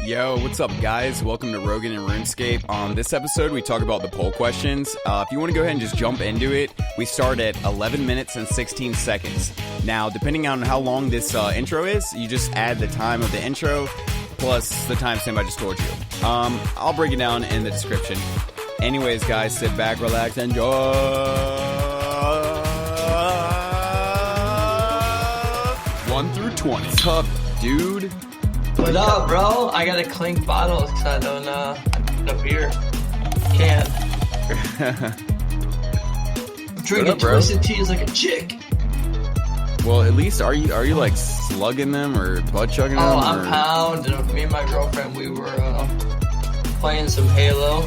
Yo, what's up, guys? Welcome to Rogan and RuneScape. On this episode, we talk about the poll questions. If you want to go ahead and just jump into it, we start at 11 minutes and 16 seconds. Now, depending on how long this intro is, you just add the time of the intro plus the timestamp I just told you. I'll break it down in the description. Anyways, guys, sit back, relax, enjoy. 1 through 20. What's up, dude? What up, bro? I gotta clink bottles because I don't no beer. Can't. I'm drinking up, bro? twisted teas like a chick. Well, at least are you like slugging them or butt chugging them? Oh, I'm pounding. Me and my girlfriend, we were playing some Halo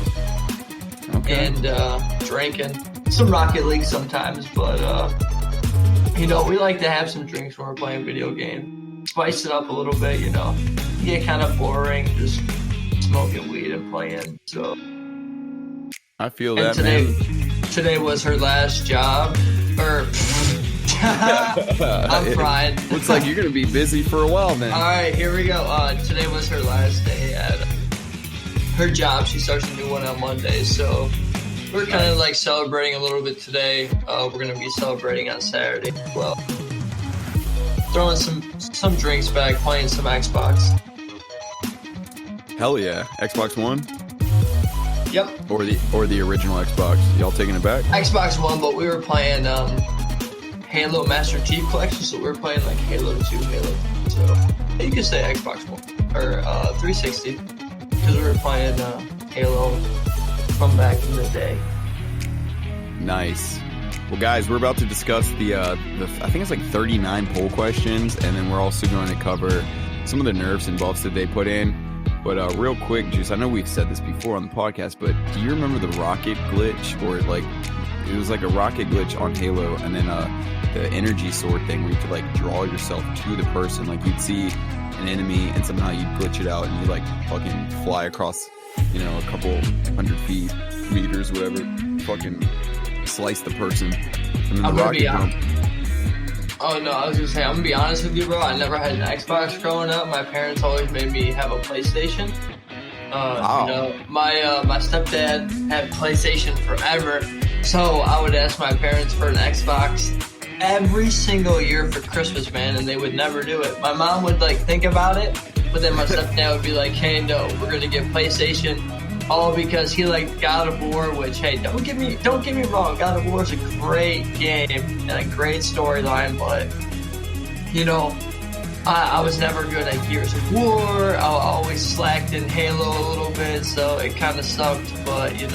and drinking some Rocket League sometimes, but we like to have some drinks when we're playing video games. Spice it up a little bit, You get kind of boring just smoking weed and playing. So I feel and that, today was her last job. I'm fried. Looks like you're gonna be busy for a while then. All right, here we go. Today was her last day at her job. She starts a new one on Monday, so we're kind of like celebrating a little bit today. We're gonna be celebrating on Saturday as well. Throwing some drinks back, playing some Xbox. Hell yeah, Xbox One. Yep. Or the original Xbox. Y'all taking it back? Xbox One, but we were playing Halo Master Chief Collection, so we were playing like Halo 2, Halo 3. So you could say Xbox One or 360 because we were playing Halo from back in the day. Nice. Well, guys, we're about to discuss the I think it's like 39 poll questions, and then we're also going to cover some of the nerfs and buffs that they put in. But real quick, Juice, I know we've said this before on the podcast, but do you remember the rocket glitch? Or like, it was like a rocket glitch on Halo, and then the energy sword thing where you could like draw yourself to the person. Like you'd see an enemy, and somehow you'd glitch it out, and you like fucking fly across, a couple 100 feet, meters, whatever. Fucking slice the person, and then the rocket jump. Oh no, I was gonna say, I'm gonna be honest with you, bro. I never had an Xbox growing up. My parents always made me have a PlayStation. Wow. My stepdad had PlayStation forever, so I would ask my parents for an Xbox every single year for Christmas, man, and they would never do it. My mom would like think about it, but then my stepdad would be like, "Hey, no, we're gonna get PlayStation." All because he liked God of War, which, hey, don't get me wrong, God of War is a great game and a great storyline, but I was never good at Gears of War. I always slacked in Halo a little bit, so it kind of sucked. But dude,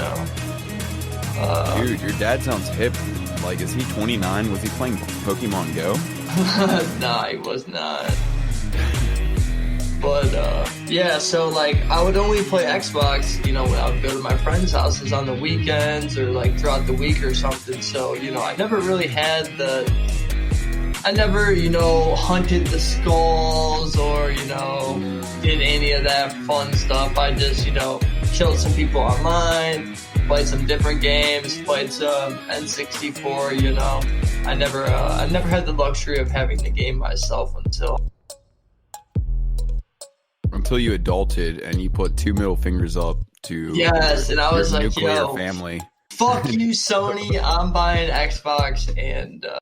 your dad sounds hip. Like, is he 29? Was he playing Pokemon Go? Nah, he was not. But, yeah, so, like, I would only play Xbox, when I would go to my friends' houses on the weekends or, like, throughout the week or something. So, I never really had hunted the skulls or, did any of that fun stuff. I just, killed some people online, played some different games, played some N64, I never had the luxury of having the game myself until you adulted and you put 2 middle fingers up to and I was like, nuclear family. Fuck you, Sony. I'm buying Xbox, and I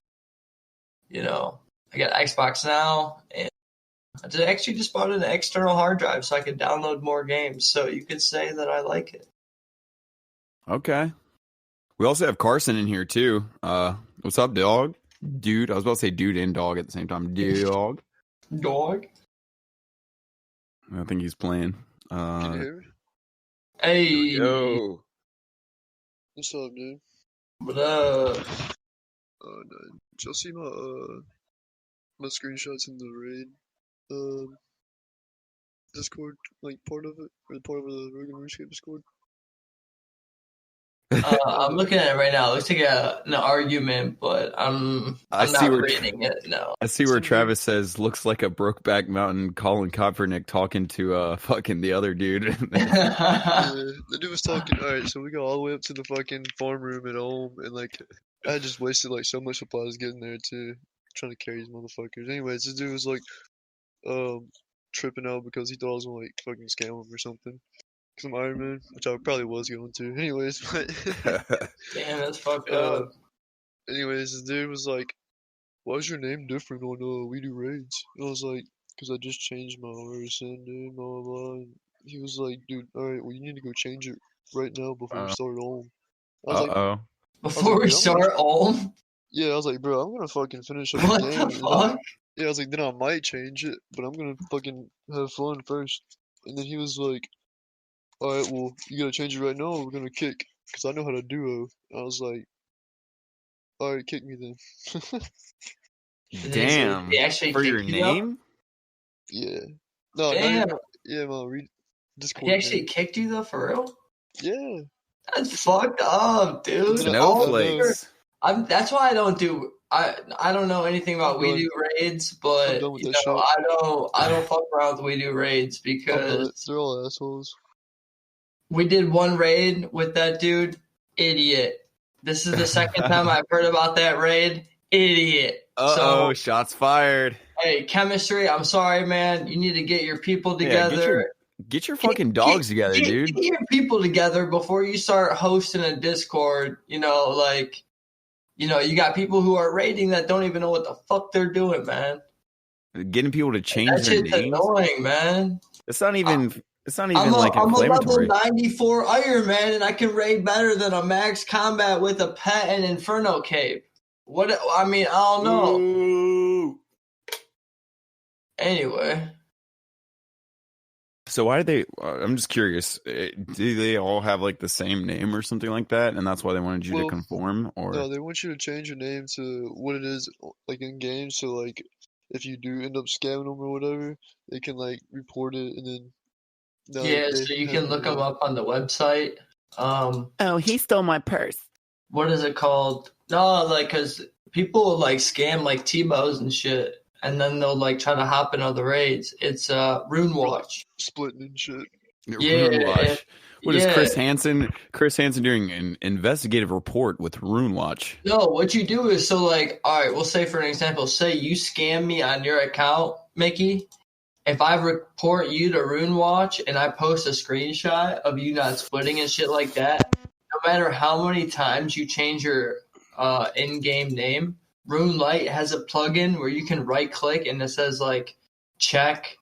got Xbox now, and I actually just bought an external hard drive so I could download more games. So you could say that I like it. Okay. We also have Carson in here too. What's up, dog? Dude, I was about to say dude and dog at the same time. Dog. Dog. I think he's playing. Can you hear me? Hey. Yo. What's up, dude? What up? No. Did y'all see my screenshots in the raid? Discord, like part of it? Or part of the Rogan RuneScape Discord? I'm looking at it right now. It looks like an argument, but I'm not reading it. No. I see where Travis says, looks like a Brokeback Mountain Colin Kaepernick talking to fucking the other dude. The dude was talking, alright, so we go all the way up to the fucking farm room at home, and like, I just wasted like so much supplies getting there too, trying to carry these motherfuckers. Anyways, this dude was like, tripping out because he thought I was gonna like fucking scam him or something. Cause I'm Iron Man, which I probably was going to. Anyways, but Damn, that's fucked up. anyways, this dude was like, "Why is your name different on We Do Raids?" And I was like, "Cause I just changed my RSN, dude, blah blah blah." And he was like, "Dude, all right, well you need to go change it right now before we start on." I was like, Uh-oh. Before we start on? "Yeah," I was like, "Bro, I'm gonna fucking finish up What the game." the and then- fuck? Yeah, I was like, "Then I might change it, but I'm gonna fucking have fun first." And then he was like, "Alright, well, you gotta change it right now or we're gonna kick. Cause I know how to duo." I was like, "Alright, kick me then." Damn. He actually For your kicked you up? name? Yeah. No, not Damn. even, yeah, man, read Discord. He actually man. kicked you though, for real? Yeah. That's fucked up, dude. Snowflakes. That's why I don't do. I don't know anything about We Do Raids, but done with you that know, shit. I don't fuck around with We Do Raids I'm because not. They're all assholes. we did one raid with that dude. Idiot. This is the second time I've heard about that raid. Idiot. Uh-oh, So, shots fired. hey, chemistry, I'm sorry, man. You need to get your people together. Get your fucking dogs together, dude. Get your people together before you start hosting a Discord. You know, like, you know, you got people who are raiding that don't even know what the fuck they're doing, man. Getting people to change That their shit's names. annoying, man. It's not even. It's not even I'm a inflammatory. level 94 Iron Man, and I can raid better than a max combat with a pet and Inferno cape. What? I mean, I don't know. Ooh. Anyway. So why do they? I'm just curious. Do they all have like the same name or something like that, and that's why they wanted you to conform? Or no, they want you to change your name to what it is, like in game. So like, if you do end up scamming them or whatever, they can like report it and then. No, Yeah, so you can look them up on the website. Oh, he stole my purse. What is it called? No, like, because people like scam like T-Bows and shit, and then they'll like try to hop in other raids. It's Rune Watch. Splitting and shit. Yeah. Rune Watch. What is Yeah. Chris Hansen? Chris Hansen doing an investigative report with Rune Watch. No, what you do is, so like, all right, we'll say for an example, say you scam me on your account, Mickey. If I report you to Rune Watch and I post a screenshot of you not splitting and shit like that, no matter how many times you change your in-game name, Rune Light has a plugin where you can right-click and it says like check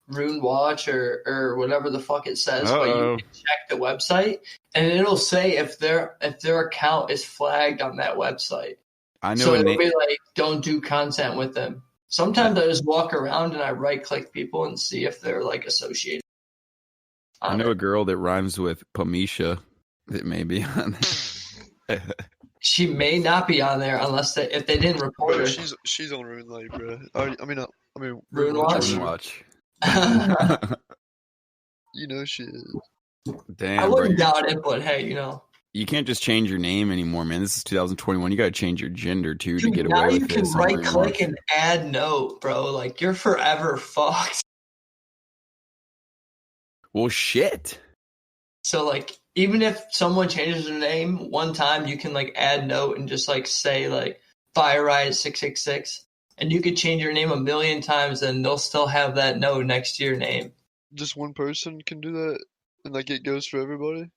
Rune Watch or whatever the fuck it says, but you can check the website and it'll say if their account is flagged on that website. I know. So it'll be like, don't do content with them. Sometimes I just walk around and I right-click people and see if they're like associated. I know a girl that rhymes with Pamisha that may be on there. She may not be on there unless if they didn't report her. She's on Rune Light, bro. I mean Rune Watch. Rune Watch. You know she is. Damn, I wouldn't bro. doubt it, but hey, you know. You can't just change your name anymore, man. This is 2021. You got to change your gender too to get Now away you with can this. on Rune right-click Watch. and add note, bro. Like, you're forever fucked. Well, shit. So, like, even if someone changes their name one time, you can, like, add note and just, like, say, like, Fire Riot 666. And you could change your name 1,000,000 times and they'll still have that note next to your name. Just one person can do that, and like it goes for everybody.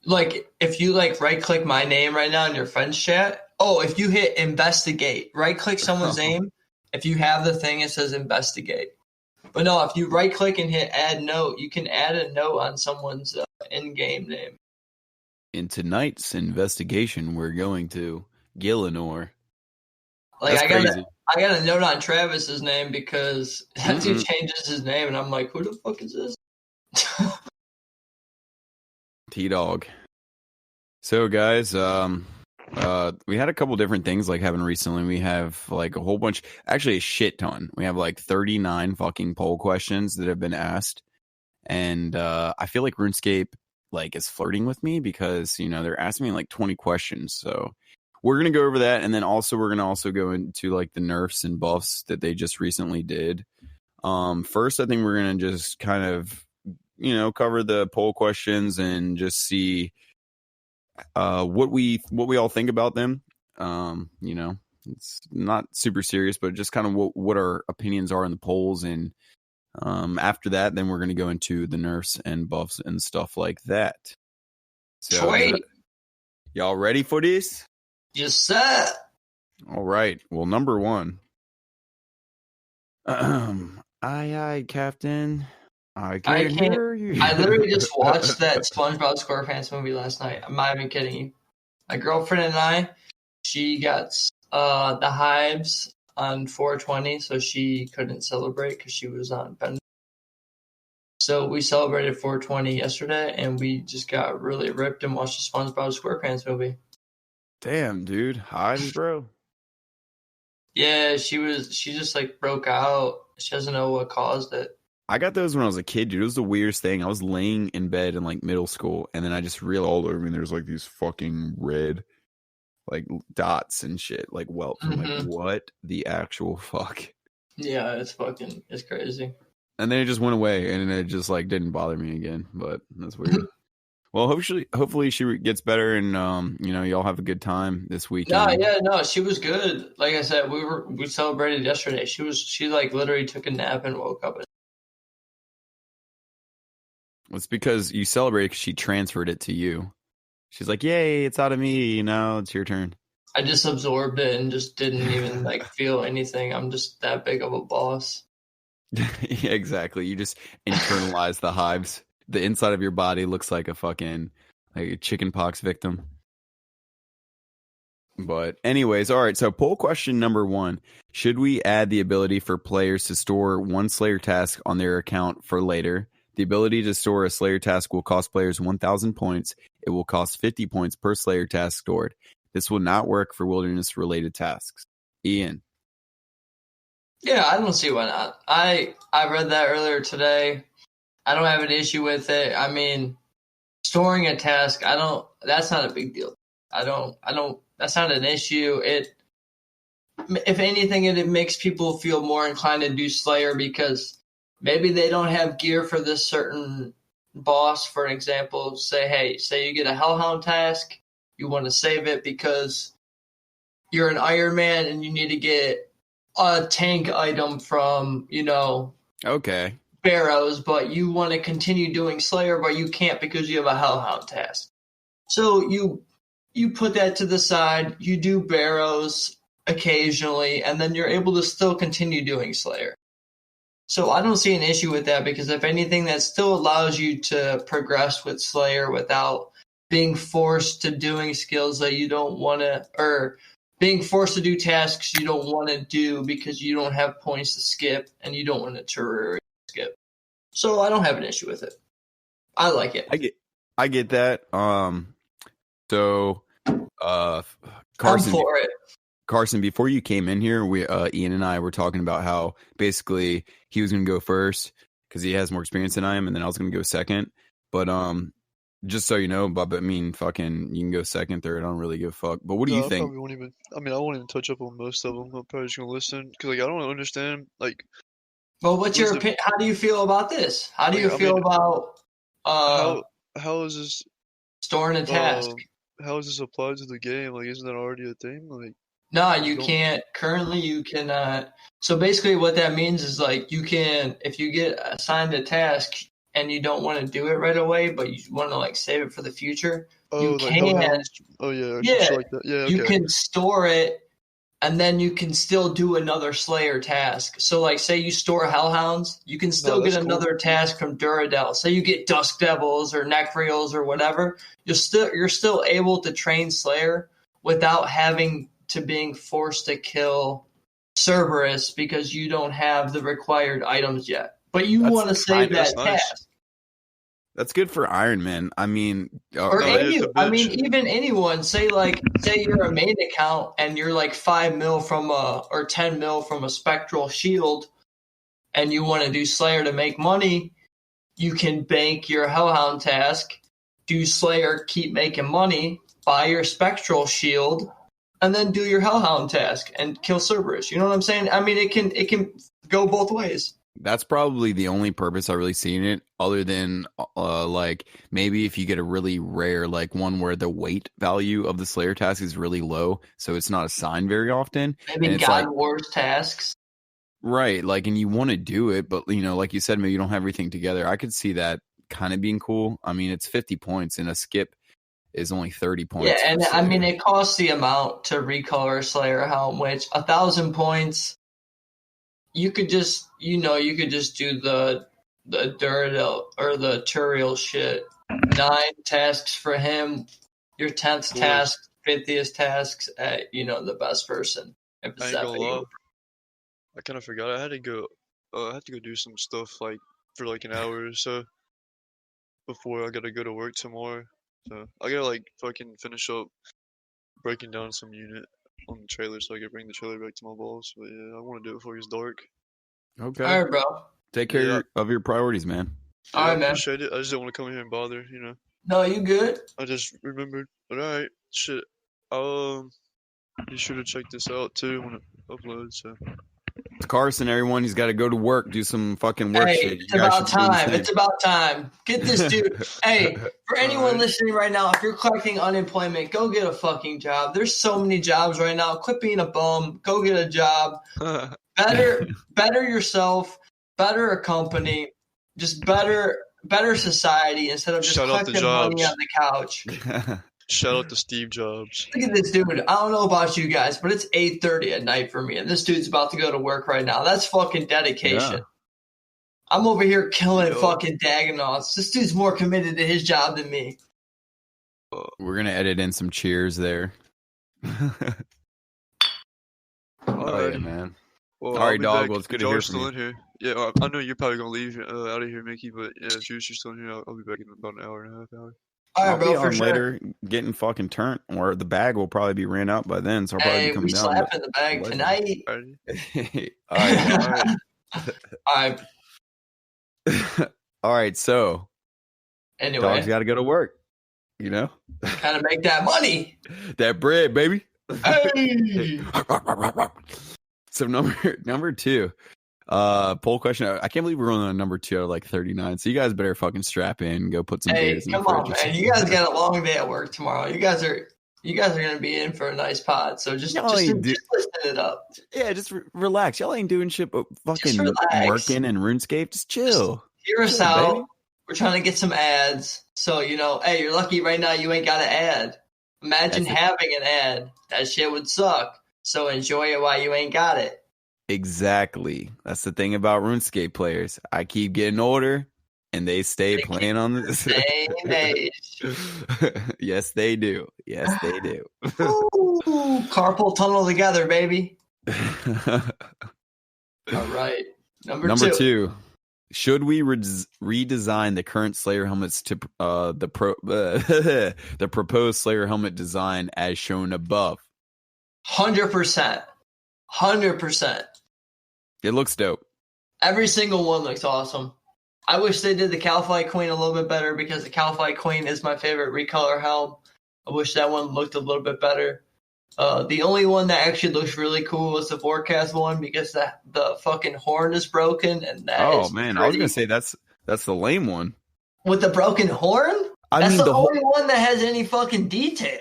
Like, if you, like, right-click my name right now in your friends chat. Oh, if you hit investigate, right-click someone's name. If you have the thing, it says investigate. But no, if you right-click and hit add note, you can add a note on someone's in-game name. In tonight's investigation, we're going to Gillinor. Like, That's crazy. I got a note on Travis's name because that dude changes his name, and I'm like, who the fuck is this? T-Dog. So, guys, we had a couple different things like happened recently. We have like a whole bunch, actually a shit ton. We have like 39 fucking poll questions that have been asked. And I feel like RuneScape like is flirting with me because, you know, they're asking me like 20 questions. So we're going to go over that. And then also we're going to also go into like the nerfs and buffs that they just recently did. First, I think we're going to just kind of, you know, cover the poll questions and just see what we all think about them. You know, it's not super serious, but just kind of what our opinions are in the polls and After that, then we're going to go into the nerfs and buffs and stuff like that. So, Sweet. y'all ready for this? Yes, sir. All right. Well, number one. Aye, Captain. I can't hear you. I literally just watched that SpongeBob SquarePants movie last night. I'm not even kidding you. My girlfriend and I, she got the hives on 420, so she couldn't celebrate because she was on bend. So we celebrated 420 yesterday, and we just got really ripped and watched the SpongeBob SquarePants movie. Damn, dude. Hives, bro. Yeah, she just like broke out. She doesn't know what caused it. I got those when I was a kid, dude. It was the weirdest thing. I was laying in bed in like middle school, and then I just realized all over me there's like these fucking red like dots and shit, like welts. I'm like, what the actual fuck? Yeah, it's crazy. And then it just went away, and it just like didn't bother me again. But that's weird. Well, hopefully she gets better, and y'all have a good time this weekend. No, she was good. Like I said, we celebrated yesterday. She like literally took a nap and woke up. It's because you celebrated because she transferred it to you. She's like, "Yay, it's out of me. Now it's your turn." I just absorbed it and just didn't even like feel anything. I'm just that big of a boss. Yeah, exactly. You just internalize the hives. The inside of your body looks like a chicken pox victim. But anyways, all right. So poll question number 1. Should we add the ability for players to store one Slayer task on their account for later? The ability to store a Slayer task will cost players 1,000 points. It will cost 50 points per Slayer task stored. This will not work for wilderness-related tasks. Ian. Yeah, I don't see why not. I read that earlier today. I don't have an issue with it. I mean, storing a task, that's not a big deal. That's not an issue. If anything, it makes people feel more inclined to do Slayer because maybe they don't have gear for this certain boss. For example, say you get a Hellhound task, you want to save it because you're an Iron Man and you need to get a tank item from, Okay. Barrows, but you want to continue doing Slayer, but you can't because you have a Hellhound task. So you put that to the side, you do Barrows occasionally, and then you're able to still continue doing Slayer. So I don't see an issue with that because if anything, that still allows you to progress with Slayer without being forced to doing skills that you don't want to, or being forced to do tasks you don't want to do because you don't have points to skip and you don't want to terrarium skip. So I don't have an issue with it. I like it. I get that. So Carson, I'm for it. Carson, before you came in here, Ian and I were talking about how basically he was going to go first because he has more experience than I am, and then I was going to go second. But just so you know, Bob, I mean, fucking, you can go second, third. I don't really give a fuck. But what do you think? I won't even touch up on most of them. I'm probably just gonna listen because I don't understand. Well, what's your opinion? How do you feel about this? How do you feel about how is this storing a task? How is this applied to the game? Isn't that already a thing? No, you can't. Currently, you cannot. So basically what that means is you can, if you get assigned a task and you don't want to do it right away, but you want to save it for the future, you can. Oh yeah. Yeah. Like that. Yeah. Okay. You can store it and then you can still do another Slayer task. So say you store Hellhounds, you can still get another task from Duradel. Say you get Dusk Devils or Necreals or whatever, you're still able to train Slayer without having to being forced to kill Cerberus because you don't have the required items yet. But you want to save that task. That's good for Iron Man. I mean, even anyone. Say you're a main account and you're 5 mil from or 10 mil from a spectral shield, and you want to do Slayer to make money. You can bank your Hellhound task, do Slayer, keep making money, buy your spectral shield, and then do your Hellhound task and kill Cerberus. You know what I'm saying? I mean, it can go both ways. That's probably the only purpose I really see in it, other than maybe if you get a really rare one where the weight value of the Slayer task is really low, so it's not assigned very often. Maybe God Wars tasks. Right, like, and you want to do it, but, you know, like you said, maybe you don't have everything together. I could see that kind of being cool. I mean, it's 50 points, and a skip is only 30 points. Yeah, and for I mean, Slayer. it costs the amount to recolor a Slayer helm, which 1,000 points, you could just, you could just do the Duradel or the Turiel shit. 9 tasks for him, your 10th Boy. task, 50th tasks at, the best person. If it's I ain't that gonna big. lie. I kind of forgot. I had to go do some stuff like for like an hour or so before I gotta go to work tomorrow. So I gotta like fucking finish up breaking down some unit on the trailer so I can bring the trailer back to my boss. But yeah, I want to do it before it's dark. Okay. All right, bro. Take care Yeah. of your priorities, man. Yeah, All right, I man. appreciate it. I just don't want to come here and bother, you know. No, you good? I just remembered. But alright, shit. You should have checked this out too when it uploads. So. It's Carson, everyone. He's got to go to work, do some fucking work Hey, shit. it's about time. It's about time. Get this dude. Hey, for anyone Alright. listening right now, if you're collecting unemployment, go get a fucking job. There's so many jobs right now. Quit being a bum. Go get a job. Better yourself. Better a company. Just better society instead of just Shout out to collecting money jobs. on the couch. Shout out to Steve Jobs. Look at this dude. I don't know about you guys, but it's 8:30 at night for me, and this dude's about to go to work right now. That's fucking dedication. Yeah. I'm over here killing Yo. fucking Dagonauts. This dude's more committed to his job than me. We're going to edit in some cheers there. Alright. Yeah, man. Well, All right, I'll be dog. back. Well, it's good to Joe's hear still from you. in here. Yeah, I know you're probably gonna leave out of here, Mickey. But yeah, if you're still in here, I'll be back in about an hour and a half. Hour. All right, I'll be bro, for on sure. later getting fucking turned, or the bag will probably be ran out by then, so I'll probably Hey, be we coming down. slapping the bag Legend. tonight. Alrighty. All right. Alright. All right. All right, so Anyway, dog's got to go to work, you know? gotta make that money. That bread, baby. Hey. So number 2, poll question. I can't believe we're on number 2 out of like 39. So you guys better fucking strap in and go put some Hey, beers in the come fridge. on, or man. something. You guys got a long day at work tomorrow. You guys are gonna be in for a nice pod. So just Y'all ain't listen it up. Yeah, just relax. Y'all ain't doing shit but fucking relax. working and RuneScape. Just chill. Hear us Chill, out. baby. We're trying to get some ads. So, hey, you're lucky right now you ain't got an ad. Imagine That's it. having an ad. That shit would suck. So enjoy it while you ain't got it. Exactly. That's the thing about RuneScape players. I keep getting older, and they stay They playing on this. Same age. Yes, they do. Yes, they do. Ooh, carpal tunnel together, baby. All right. Number 2. Should we redesign the current Slayer helmets to the proposed Slayer helmet design as shown above? 100%. 100%. It looks dope. Every single one looks awesome. I wish they did the Calify Queen a little bit better because the Calify Queen is my favorite recolor helm. I wish that one looked a little bit better. The only one that actually looks really cool is the forecast one because the fucking horn is broken and that is Man, pretty. I was gonna say that's the lame one. With the broken horn? That's mean, the only one that has any fucking detail.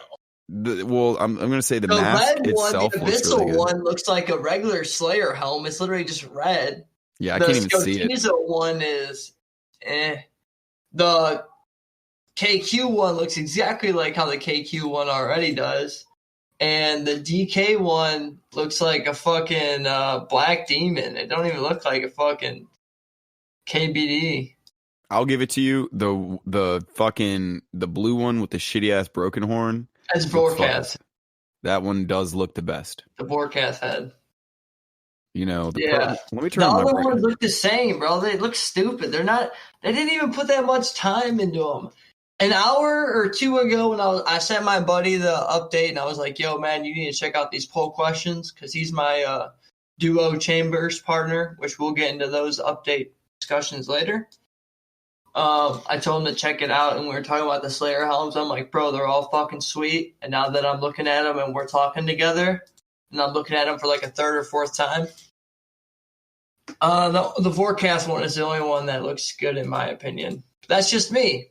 I'm gonna say the The mask red one, itself the looks Abyssal really good. one, looks like a regular Slayer helm. It's literally just red. Yeah, I The can't even see it. Scotizo one is The KQ one looks exactly like how the KQ one already does. And the DK one looks like a fucking black demon. It don't even look like a fucking KBD. I'll give it to you. The blue one with the shitty ass broken horn. That's forecast. That one does look the best. The forecast head. You know, Yeah. Let me turn The on my other ones breaker. look the same, bro. They look stupid. They didn't even put that much time into them. An hour or two ago when I sent my buddy the update and I was like, yo, man, you need to check out these poll questions because he's my duo chambers partner, which we'll get into those update discussions later. I told him to check it out and we were talking about the Slayer helms. I'm like, bro, they're all fucking sweet. And now that I'm looking at them and we're talking together and I'm looking at them for like a third or fourth time, the forecast one is the only one that looks good in my opinion. That's just me.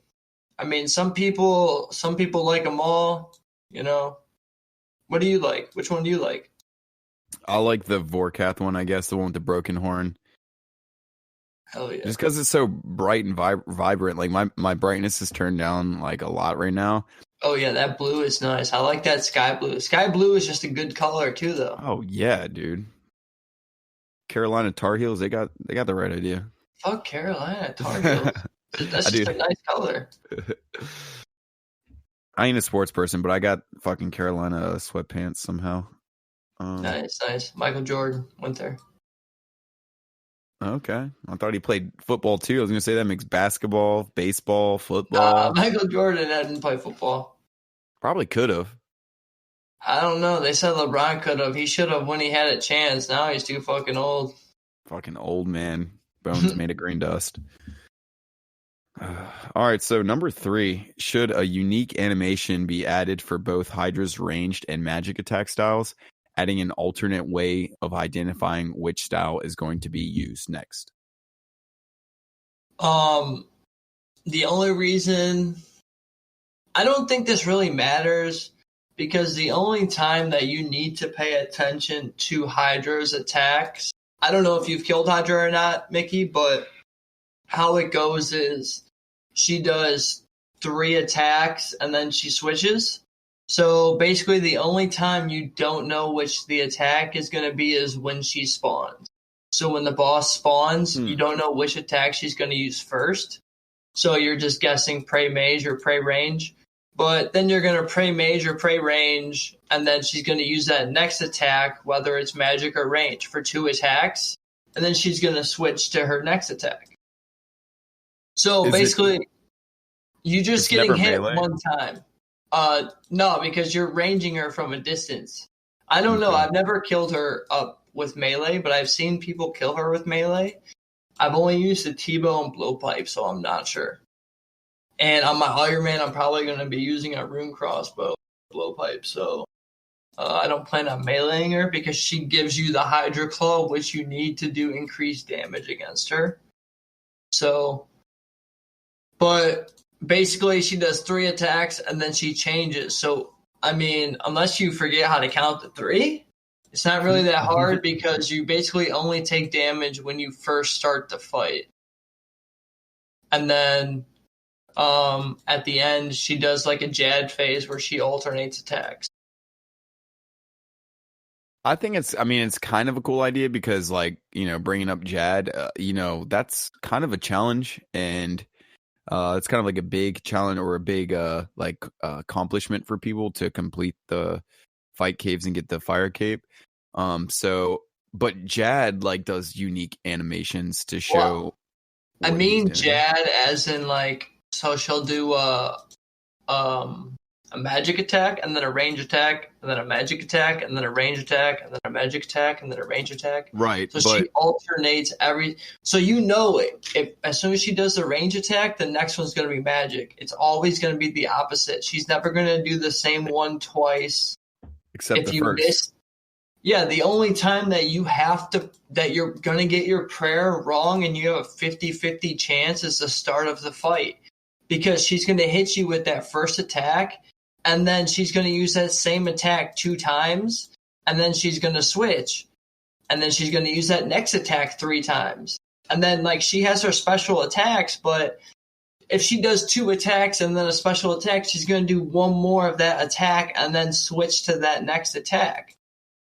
I mean, some people like them all, you know. What do you like? Which one do you like? I like the Vorkath one, I guess, the one with the broken horn. Hell yeah. Just because it's so bright and vibrant. Like my brightness is turned down like a lot right now. Oh yeah, that blue is nice. I like that sky blue. Sky blue is just a good color too, though. Oh yeah, dude. Carolina Tar Heels, they got the right idea. Fuck Carolina Tar Heels. That's just a nice color. I ain't a sports person, but I got fucking Carolina sweatpants somehow. Nice. Michael Jordan went there. Okay. I thought he played football too. I was going to say that makes basketball, baseball, football. Michael Jordan didn't play football. Probably could have. I don't know. They said LeBron could have. He should have when he had a chance. Now he's too fucking old. Fucking old man. Bones made of green dust. All right, so number 3. Should a unique animation be added for both Hydra's ranged and magic attack styles, adding an alternate way of identifying which style is going to be used next? The only reason I don't think this really matters, because the only time that you need to pay attention to Hydra's attacks, I don't know if you've killed Hydra or not, Mickey, but how it goes is she does 3 attacks and then she switches. So basically the only time you don't know which the attack is going to be is when she spawns. So when the boss spawns, you don't know which attack she's going to use first. So you're just guessing prey mage or prey range. But then you're going to prey mage or prey range, and then she's going to use that next attack, whether it's magic or range, for 2 attacks. And then she's going to switch to her next attack. So basically, you're just getting hit melee? One time. No, because you're ranging her from a distance. I don't know. I've never killed her up with melee, but I've seen people kill her with melee. I've only used the T-bow and blowpipe, so I'm not sure. And on my Iron Man, I'm probably going to be using a rune crossbow blowpipe, so I don't plan on meleeing her because she gives you the Hydra Claw, which you need to do increased damage against her. So, but basically she does 3 attacks and then she changes. So, I mean, unless you forget how to count to 3, it's not really that hard because you basically only take damage when you first start the fight. And then at the end, she does like a Jad phase where she alternates attacks. I think it's kind of a cool idea because, like, bringing up Jad, that's kind of a challenge, and it's kind of like a big challenge or a big accomplishment for people to complete the fight caves and get the fire cape. But Jad does unique animations to show. I mean, Jad as in so she'll do a magic attack, and then a range attack, and then a magic attack, and then a range attack, and then a magic attack, and then a range attack. Right. So she alternates so if as soon as she does the range attack, the next one's going to be magic. It's always going to be the opposite. She's never going to do the same one twice. Except if you miss. Yeah, the only time that you're going to get your prayer wrong and you have a 50-50 chance is the start of the fight. Because she's going to hit you with that first attack, and then she's going to use that same attack 2 times, and then she's going to switch, and then she's going to use that next attack 3 times. And then, she has her special attacks, but if she does 2 attacks and then a special attack, she's going to do 1 more of that attack and then switch to that next attack.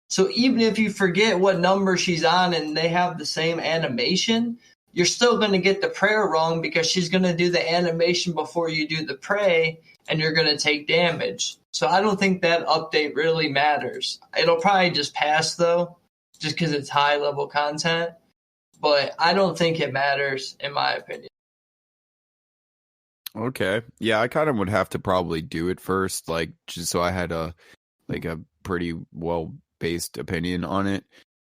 So even if you forget what number she's on and they have the same animation, you're still going to get the prayer wrong because she's going to do the animation before you do the pray, and you're going to take damage. So I don't think that update really matters. It'll probably just pass, though, just because it's high-level content. But I don't think it matters, in my opinion. Okay. Yeah, I kind of would have to probably do it first, just so I had a pretty well-based opinion on it.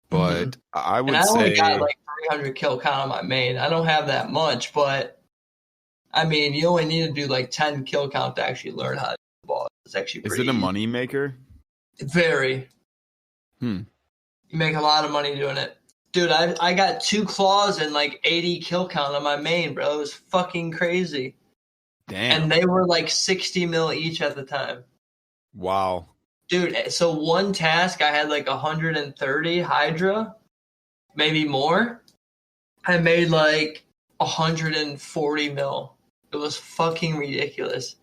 But I would say... I only got 300 kill count on my main. I don't have that much, but I mean, you only need to do 10 kill count to actually learn how to do the boss. It's actually pretty Is it a money maker? Very. You make a lot of money doing it. Dude, I got 2 claws and 80 kill count on my main, bro. It was fucking crazy. Damn. And they were 60 mil each at the time. Wow. Dude, so one task, I had like 130 Hydra, maybe more. I made like 140 mil. It was fucking ridiculous.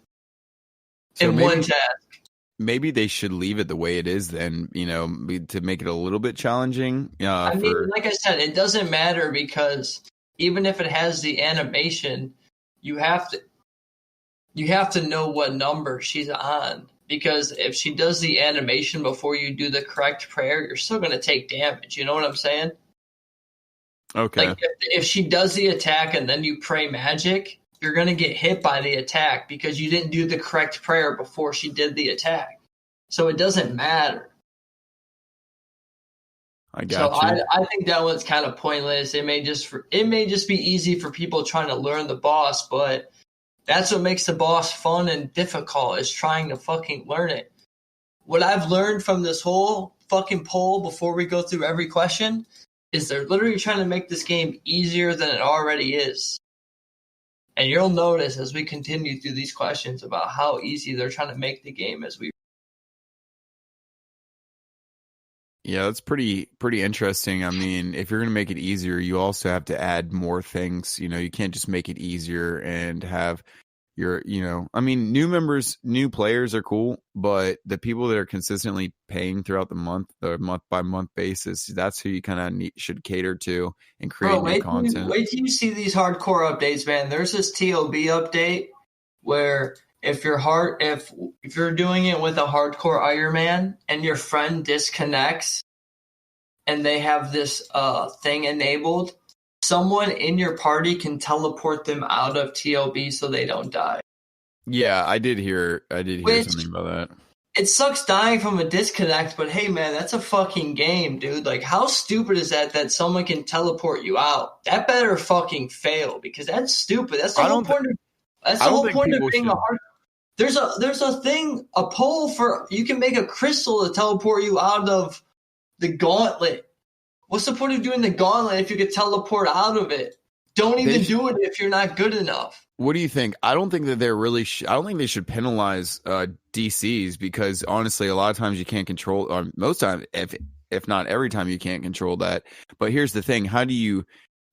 So In one task. maybe they should leave it the way it is then, to make it a little bit challenging. I mean, like I said, it doesn't matter because even if it has the animation, you have to know what number she's on. Because if she does the animation before you do the correct prayer, you're still going to take damage. You know what I'm saying? Okay. Like if she does the attack and then you pray magic, you're going to get hit by the attack because you didn't do the correct prayer before she did the attack. So it doesn't matter. I got so you. I think that one's kind of pointless. It may just be easy for people trying to learn the boss, but that's what makes the boss fun and difficult is trying to fucking learn it. What I've learned from this whole fucking poll before we go through every question is they're literally trying to make this game easier than it already is. And you'll notice as we continue through these questions about how easy they're trying to make the game as we. Yeah, that's pretty interesting. I mean, if you're going to make it easier, you also have to add more things. You can't just make it easier and have I mean, new players are cool, but the people that are consistently paying throughout the month by month basis, that's who you kind of should cater to and create new content. Wait till you see these hardcore updates, man. There's this TOB update where if you're doing it with a hardcore Iron Man and your friend disconnects and they have this thing enabled, someone in your party can teleport them out of TOB so they don't die. Yeah, I did hear something about that. It sucks dying from a disconnect, but hey, man, that's a fucking game, dude. Like, how stupid is that someone can teleport you out? That better fucking fail because that's stupid. That's the whole point. That's the whole point of being a hard. There's a poll for you can make a crystal to teleport you out of the gauntlet. What's the point of doing the gauntlet if you could teleport out of it? Don't even do it if you're not good enough. What do you think? I don't think that they're really. I don't think they should penalize DCs because honestly, a lot of times you can't control. Or most times, if not every time, you can't control that. But here's the thing: how do you,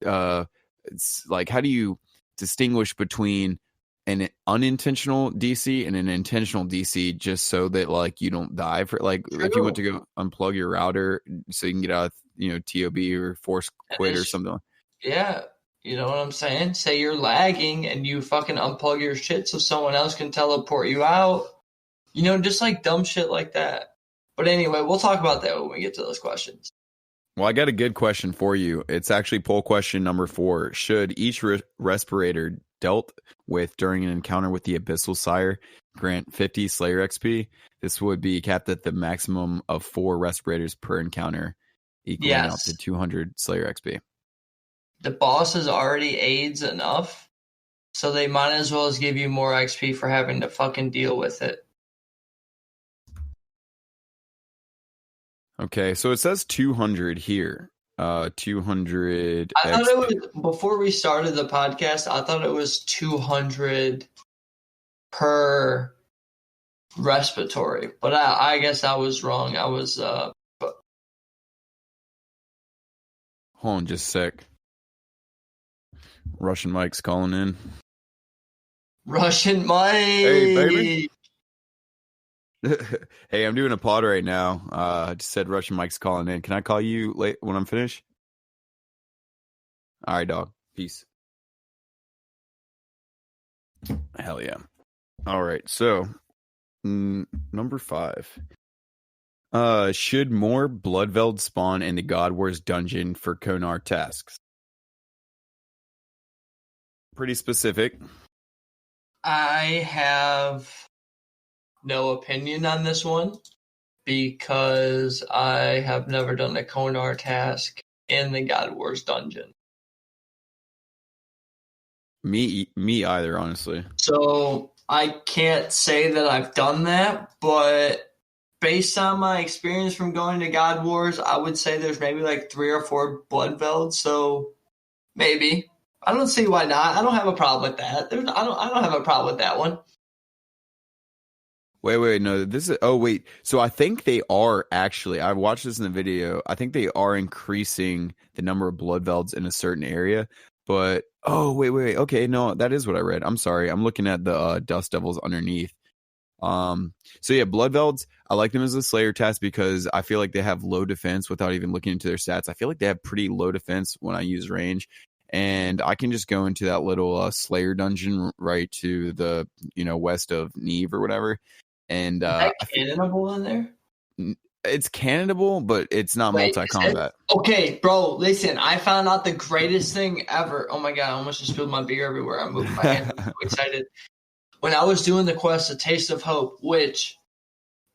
how do you distinguish between an unintentional DC and an intentional DC just so that you don't die for if you went to go unplug your router so you can get out of TOB or force quit or something. Yeah, you know what I'm saying? Say you're lagging and you fucking unplug your shit so someone else can teleport you out. Just dumb shit like that. But anyway, we'll talk about that when we get to those questions. Well, I got a good question for you. It's actually poll question number 4. Should each respirator dealt with during an encounter with the Abyssal Sire grant 50 Slayer XP? This would be capped at the maximum of 4 respirators per encounter, equaling out to 200 Slayer XP. The bosses already AIDS enough, so they might as well give you more XP for having to fucking deal with it. Okay, so it says 200 here. 200. I thought it was, before we started the podcast, I thought it was 200 per respiratory, but I guess I was wrong. I was. Hold on just a sec. Russian Mike's calling in. Russian Mike! Hey, baby! Hey, I'm doing a pod right now. I just said Russian Mike's calling in. Can I call you late when I'm finished? All right, dog. Peace. Hell yeah. All right, so number 5. Should more Bloodveld spawn in the God Wars dungeon for Konar tasks? Pretty specific. I have no opinion on this one because I have never done a Konar task in the God Wars dungeon. Me either, honestly. So I can't say that I've done that, but based on my experience from going to God Wars, I would say there's maybe 3 or 4 Bloodvelds. So maybe. I don't see why not. I don't have a problem with that. I don't have a problem with that one. Wait, no, this is, oh, wait. So I think they are actually, I watched this in the video. I think they are increasing the number of blood velds in a certain area. But, oh, wait. Okay, no, that is what I read. I'm sorry. I'm looking at the Dust Devils underneath. So yeah, blood velds, I like them as a Slayer task because I feel like they have low defense without even looking into their stats. I feel like they have pretty low defense when I use range. And I can just go into that little Slayer dungeon right to the, west of Neve or whatever. And is that cannonable in there? It's cannonable, but it's not multi-combat. Okay, bro, listen. I found out the greatest thing ever. Oh my god, I almost just spilled my beer everywhere. I'm moving my hand. I'm so excited. When I was doing the quest, A Taste of Hope, which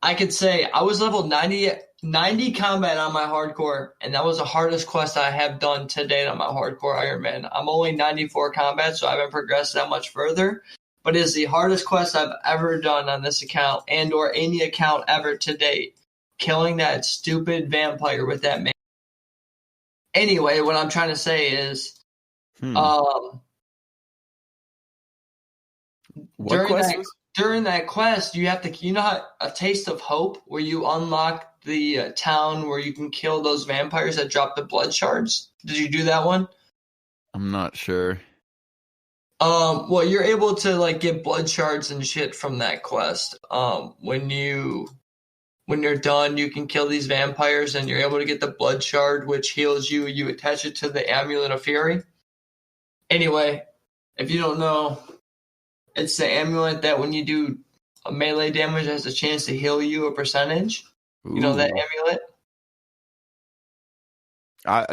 I could say I was level 90 combat on my hardcore, and that was the hardest quest I have done to date on my hardcore Iron Man. I'm only 94 combat, so I haven't progressed that much further. But it is the hardest quest I've ever done on this account and or any account ever to date. Killing that stupid vampire with that man. Anyway, what I'm trying to say is during that quest, you have to, how A Taste of Hope, where you unlock the town where you can kill those vampires that drop the blood shards? Did you do that one? I'm not sure. Well, you're able to get blood shards and shit from that quest. When you're done, you can kill these vampires and you're able to get the blood shard, which heals you. You attach it to the Amulet of Fury. Anyway, if you don't know, it's the amulet that when you do a melee damage, has a chance to heal you a percentage. Ooh. You know that amulet?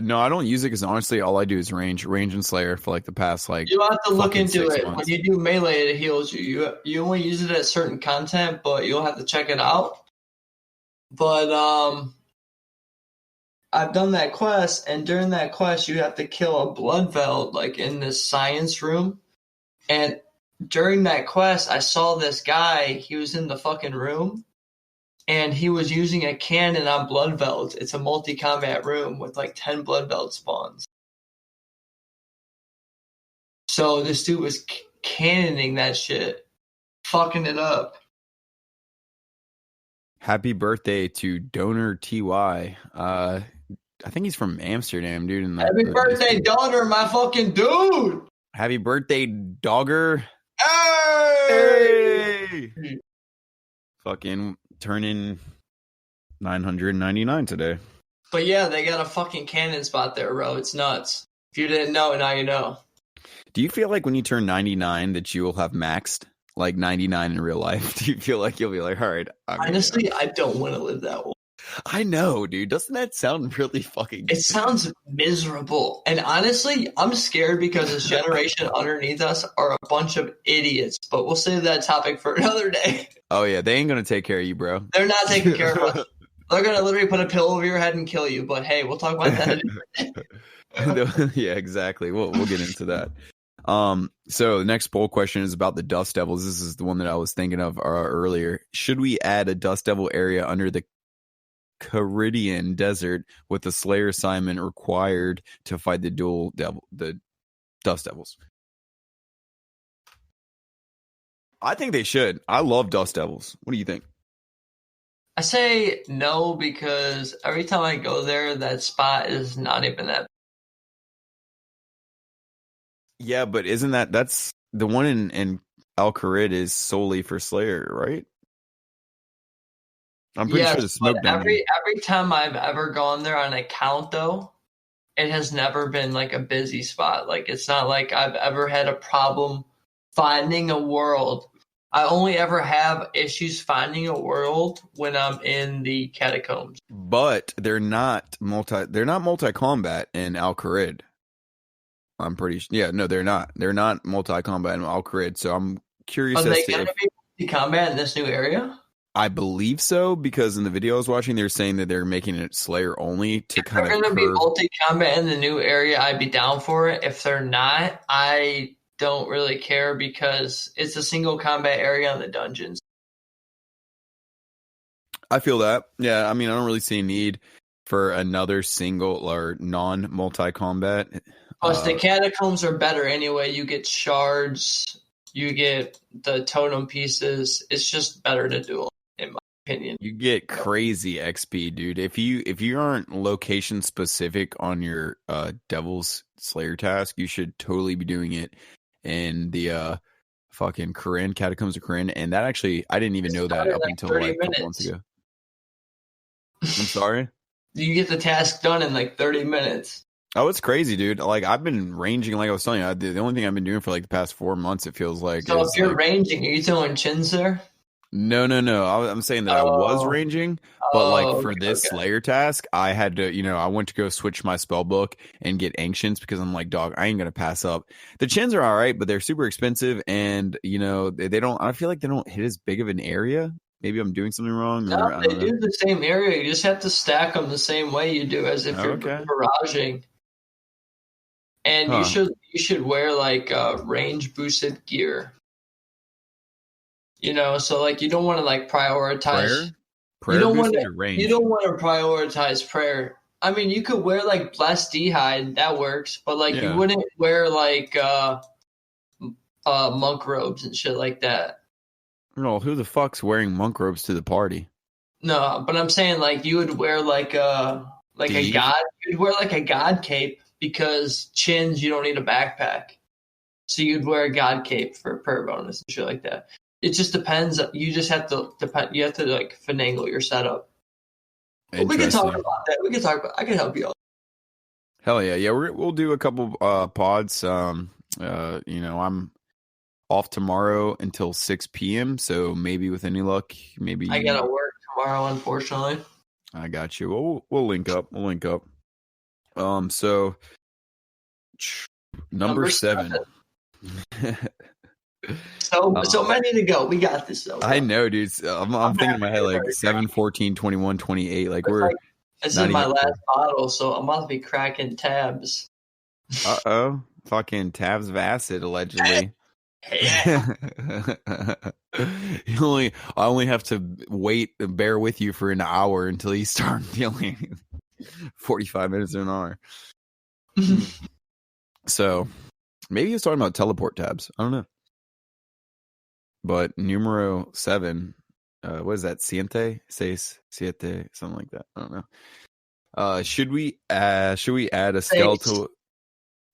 No, I don't use it because honestly, all I do is range and Slayer for the past You have to look into it. Months. When you do melee, it heals you. You only use it at certain content, but you'll have to check it out. But I've done that quest, and during that quest, you have to kill a blood veld in this science room. And during that quest, I saw this guy. He was in the fucking room. And he was using a cannon on blood velds. It's a multi-combat room with 10 blood veld spawns. So this dude was cannoning that shit. Fucking it up. Happy birthday to Donor TY. I think he's from Amsterdam, dude. Happy birthday, Donor, my fucking dude. Happy birthday, Dogger. Hey! Fucking turning 999 today. But yeah, they got a fucking cannon spot there, bro. It's nuts. If you didn't know, now you know. Do you feel like when you turn 99 that you will have maxed 99 in real life? Do you feel like you'll be all right? Honestly, I don't want to live that way. I know, dude. Doesn't that sound really fucking It sounds miserable. And honestly, I'm scared because this generation underneath us are a bunch of idiots. But we'll save that topic for another day. Oh, yeah. They ain't going to take care of you, bro. They're not taking care of us. They're going to literally put a pillow over your head and kill you. But hey, we'll talk about that. Yeah, exactly. We'll get into that. So the next poll question is about the Dust Devils. This is the one that I was thinking of earlier. Should we add a Dust Devil area under the Caridian Desert with the Slayer assignment required to fight the the Dust Devils? I think they should. I love Dust Devils. What do you think? I say no because every time I go there, that spot is not even that. Yeah, but isn't that's the one in Al Kharid is solely for Slayer, right? I'm pretty sure the smoke every time I've ever gone there on account, though, it has never been a busy spot. It's not like I've ever had a problem finding a world. I only ever have issues finding a world when I'm in the catacombs. But they're not multi-combat in Al Kharid. I'm pretty sure. Yeah, no, they're not. They're not multi-combat in Al Kharid. So I'm curious Are they going to be multi-combat in this new area? I believe so, because in the video I was watching, they're saying that they're making it Slayer only to kind of. If they're going to be multi-combat in the new area, I'd be down for it. If they're not, I don't really care because it's a single combat area in the dungeons. I feel that. Yeah, I mean, I don't really see a need for another single or non-multi-combat. Plus, the catacombs are better anyway. You get shards You get the totem pieces. It's just better to do them, in my opinion. You get crazy XP, dude. If you aren't location specific on your Devil's Slayer task, you should totally be doing it in the fucking Corinne, Catacombs of Corinne. And that actually, I didn't even know that up until like a couple months ago. I'm sorry? You get the task done in like 30 minutes. Oh, it's crazy, dude. Like, I've been ranging, like I was telling you. The only thing I've been doing for like the past 4 months, it feels like. So if you're ranging, are you throwing chins there? No. I'm saying that I was ranging, but like for this Slayer task, I had to, I went to go switch my spell book and get Ancients because I'm like, dog, I ain't going to pass up. The chins are all right, but they're super expensive and, they don't, I feel like they don't hit as big of an area. Maybe I'm doing something wrong. No, they do the same area. You just have to stack them the same way you do as if you're barraging. And you should wear like range boosted gear. So like you don't want to like prioritize prayer you don't want boosted or range? You don't want to prioritize prayer. I mean, you could wear like blessed hide, that works, but like you wouldn't wear like monk robes and shit like that. No, who the fuck's wearing monk robes to the party? No, but I'm saying like you would wear like a god. You'd wear like a god cape because chins you don't need a backpack, so you'd wear a god cape for prayer bonus and shit like that. It just depends. You just have to You have to like finagle your setup. But we can talk about that. I can help you out. Hell yeah, we'll do a couple pods. I'm off tomorrow until 6 p.m. So maybe with any luck, maybe I gotta work tomorrow, unfortunately. I got you. We'll link up. So number 7. So many to go. We got this though. I know, dude. I'm thinking in my head like 7, 14, 21, 28. Like this is my last bottle, so I'm about to be cracking tabs. Fucking tabs of acid allegedly. Yeah. I only have to bear with you for an hour until you start feeling 45 minutes or an hour. So maybe he was talking about teleport tabs. I don't know. But numero 7, what is that? Siete, something like that. I don't know. Should we add a skeletal?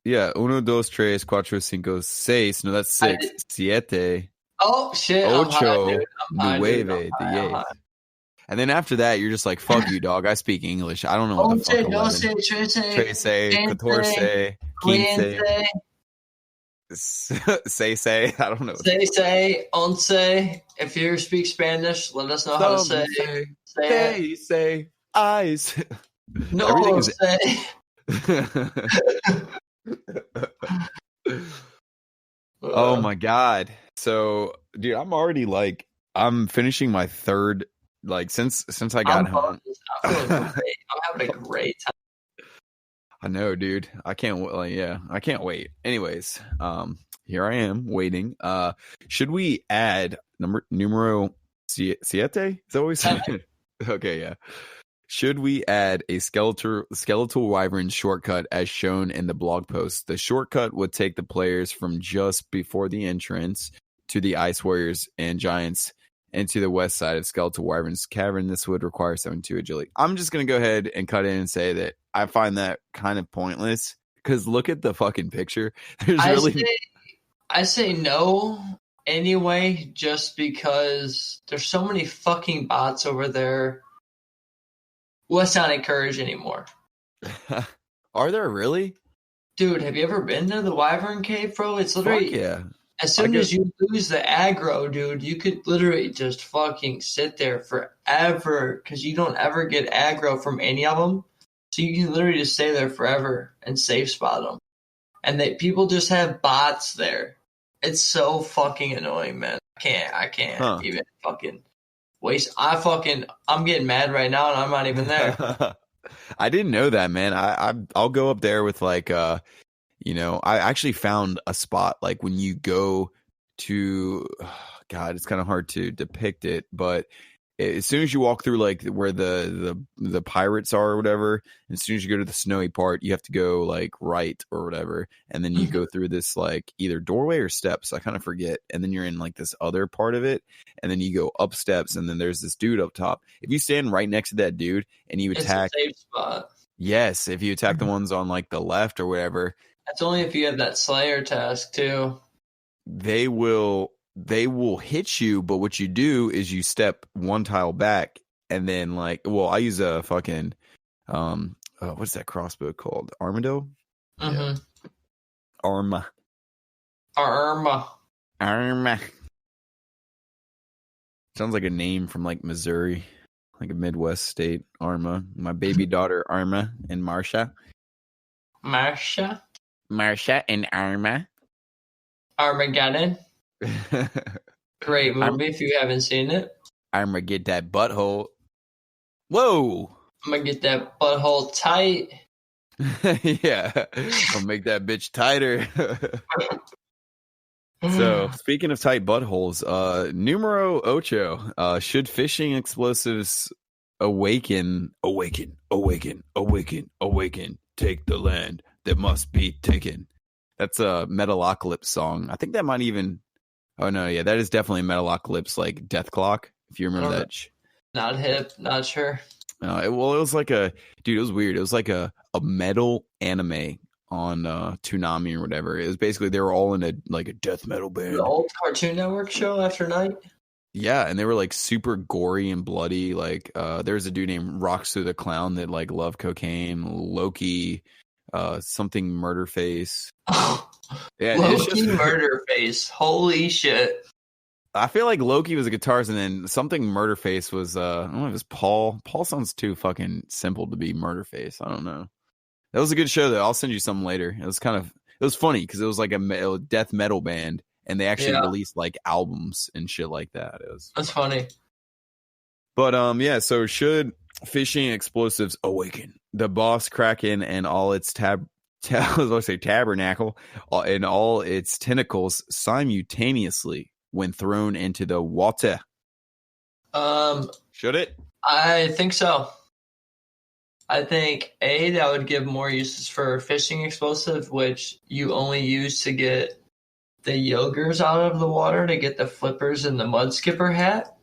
Yeah, 1, 2, 3, 4, 5, 6. No, that's 6. Siete. Oh shit! Ocho, nueve, 10. And then after that, you're just like, fuck you, dog. I speak English. I don't know what the fuck. 11. 13, 14, 15. Say. I don't know. Say, once. If you speak Spanish, let us know how to say. Say, eyes. No, everything is. Oh my god. So, dude, I'm already like, I'm finishing my third, like, since I got home. I'm having a great time. I know, dude. I can't wait. Anyways, here I am waiting. Should we add numero siete? Is that what we said? Okay, yeah. Should we add a skeletal wyvern shortcut as shown in the blog post? The shortcut would take the players from just before the entrance to the Ice Warriors and Giants and to the west side of Skeletal Wyvern's Cavern. This would require 7-2 agility. I'm just going to go ahead and cut in and say that I find that kind of pointless because look at the fucking picture. I say no anyway, just because there's so many fucking bots over there. Let's not encourage anymore. Are there really? Dude, have you ever been to the Wyvern Cave, bro? It's literally... Fuck yeah. As soon as you lose the aggro, dude, you could literally just fucking sit there forever because you don't ever get aggro from any of them. So you can literally just stay there forever and safe spot them. And people just have bots there. It's so fucking annoying, man. I can't even fucking waste. I'm getting mad right now and I'm not even there. I didn't know that, man. I'll go up there with like, I actually found a spot like when you go to, God, it's kind of hard to depict it, but as soon as you walk through like where the pirates are or whatever, as soon as you go to the snowy part, you have to go like right or whatever, and then you go through this like either doorway or steps. I kind of forget, and then you're in like this other part of it, and then you go up steps, and then there's this dude up top. If you stand right next to that dude and you attack, it's a safe spot. yes, if you attack the ones on like the left or whatever, That's only if you have that Slayer task too. they will hit you, but what you do is you step one tile back, and then like, well, I use a fucking what's that crossbow called? Armado? Mm-hmm. Yeah. Arma. Sounds like a name from like Missouri, like a Midwest state. Arma. My baby daughter Arma and Marsha and Arma. Armageddon. Great movie if you haven't seen it. I'm gonna get that butthole. Whoa! I'm gonna get that butthole tight. Yeah, I'll make that bitch tighter. So, speaking of tight buttholes, numero ocho. Should fishing explosives awaken, take the land that must be taken. That's a Metalocalypse song. I think that might even. Oh no, yeah, that is definitely Metalocalypse, like Death Clock. If you remember that. Not hip, not sure. It was like it was weird. It was like a metal anime on Toonami or whatever. It was basically they were all in a death metal band. The old Cartoon Network show After Night. Yeah, and they were like super gory and bloody. Like there's a dude named Roxu the Clown that like loved cocaine. Loki. Something Murderface. Yeah, Loki Murderface. Holy shit. I feel like Loki was a guitarist, and then something Murderface was I don't know if it was Paul. Paul sounds too fucking simple to be Murderface. I don't know. That was a good show though. I'll send you something later. It was funny because it was like a death metal band, and they actually released like albums and shit like that. That's funny. But yeah, so should fishing explosives awaken? The boss Kraken and all its tabernacle and all its tentacles simultaneously when thrown into the water. Should it? I think so. I think that would give more uses for fishing explosive, which you only use to get the yogers out of the water to get the flippers and the mud skipper hat.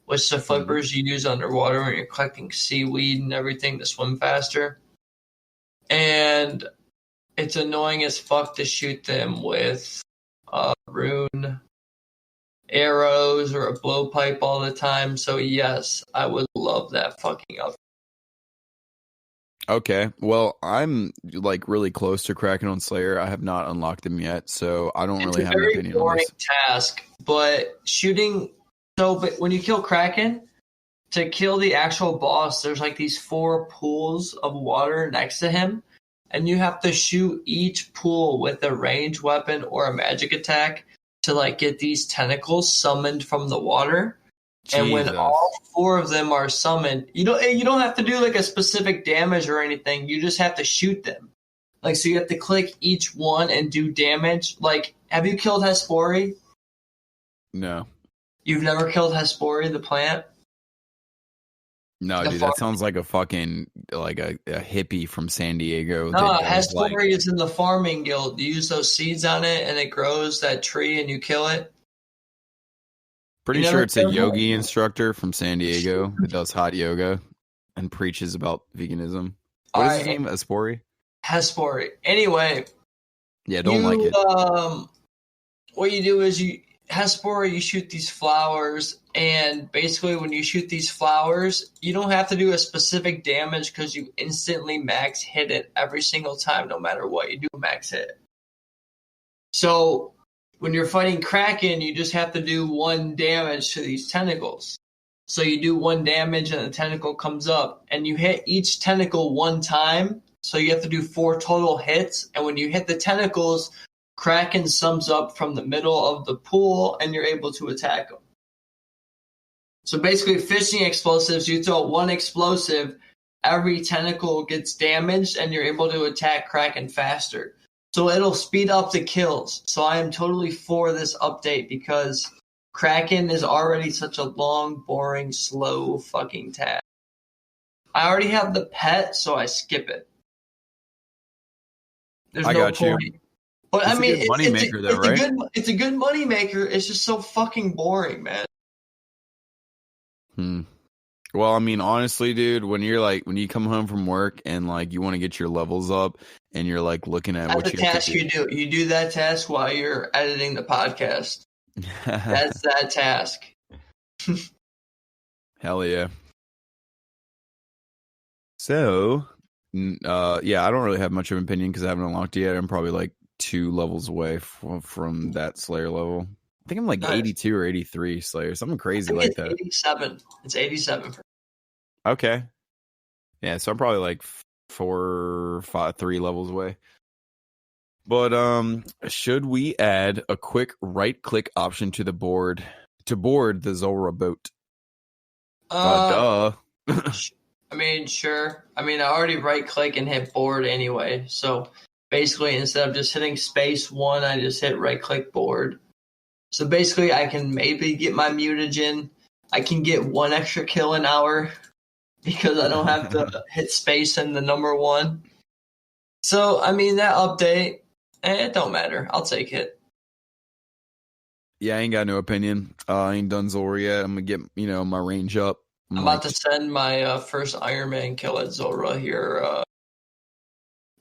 Which the flippers you use underwater when you're collecting seaweed and everything to swim faster. And it's annoying as fuck to shoot them with rune arrows or a blowpipe all the time. So yes, I would love that fucking up. Okay, well, I'm like really close to Kraken on Slayer. I have not unlocked him yet, so I don't really have an opinion on this. It's a very boring task, but shooting... So, but when you kill Kraken, to kill the actual boss, there's like these 4 pools of water next to him, and you have to shoot each pool with a ranged weapon or a magic attack to like get these tentacles summoned from the water. Jesus. And when all 4 of them are summoned, you don't have to do like a specific damage or anything. You just have to shoot them. Like, so you have to click each one and do damage. Like, have you killed Hespori? No. You've never killed Hespori, the plant? No, dude, that sounds like a fucking, like a hippie from San Diego. No, Hespori is in the farming guild. You use those seeds on it, and it grows that tree, and you kill it. Pretty sure it's a yogi instructor from San Diego that does hot yoga and preaches about veganism. What is his name? Hespori? Hespori. Anyway. Yeah, don't like it. What you do is Hespori, you shoot these flowers, and basically when you shoot these flowers, you don't have to do a specific damage because you instantly max hit it every single time, no matter what you do, max hit. So when you're fighting Kraken, you just have to do 1 damage to these tentacles. So you do 1 damage and the tentacle comes up, and you hit each tentacle 1 time, so you have to do 4 total hits, and when you hit the tentacles, Kraken sums up from the middle of the pool, and you're able to attack them. So basically, fishing explosives, you throw 1 explosive, every tentacle gets damaged, and you're able to attack Kraken faster. So it'll speed up the kills. So I am totally for this update because Kraken is already such a long, boring, slow fucking task. I already have the pet, so I skip it. There's I no got you. point. But It's I mean, a good money maker, though, right? It's a good money maker. It's just so fucking boring, man. Well, I mean, honestly, dude, when you come home from work and like you want to get your levels up and you're like looking at That's what the task you do. You do that task while you're editing the podcast. That's that task. Hell yeah. So, yeah, I don't really have much of an opinion because I haven't unlocked it yet. I'm probably like 2 levels away from that Slayer level. I think I'm like 82 or 83 Slayer, something crazy like that. 87. It's 87. Okay. Yeah, so I'm probably like 3 levels away. But should we add a quick right-click option to the board to board the Zulrah boat? Duh. I mean, sure. I mean, I already right-click and hit board anyway. So basically, instead of just hitting space 1, I just hit right-click board. So basically, I can maybe get my mutagen. I can get 1 extra kill an hour because I don't have to hit space in the number 1. So, I mean, that update, it don't matter. I'll take it. Yeah, I ain't got no opinion. I ain't done Zulrah yet. I'm going to get, my range up. I'm about to send my first Iron Man kill at Zulrah here,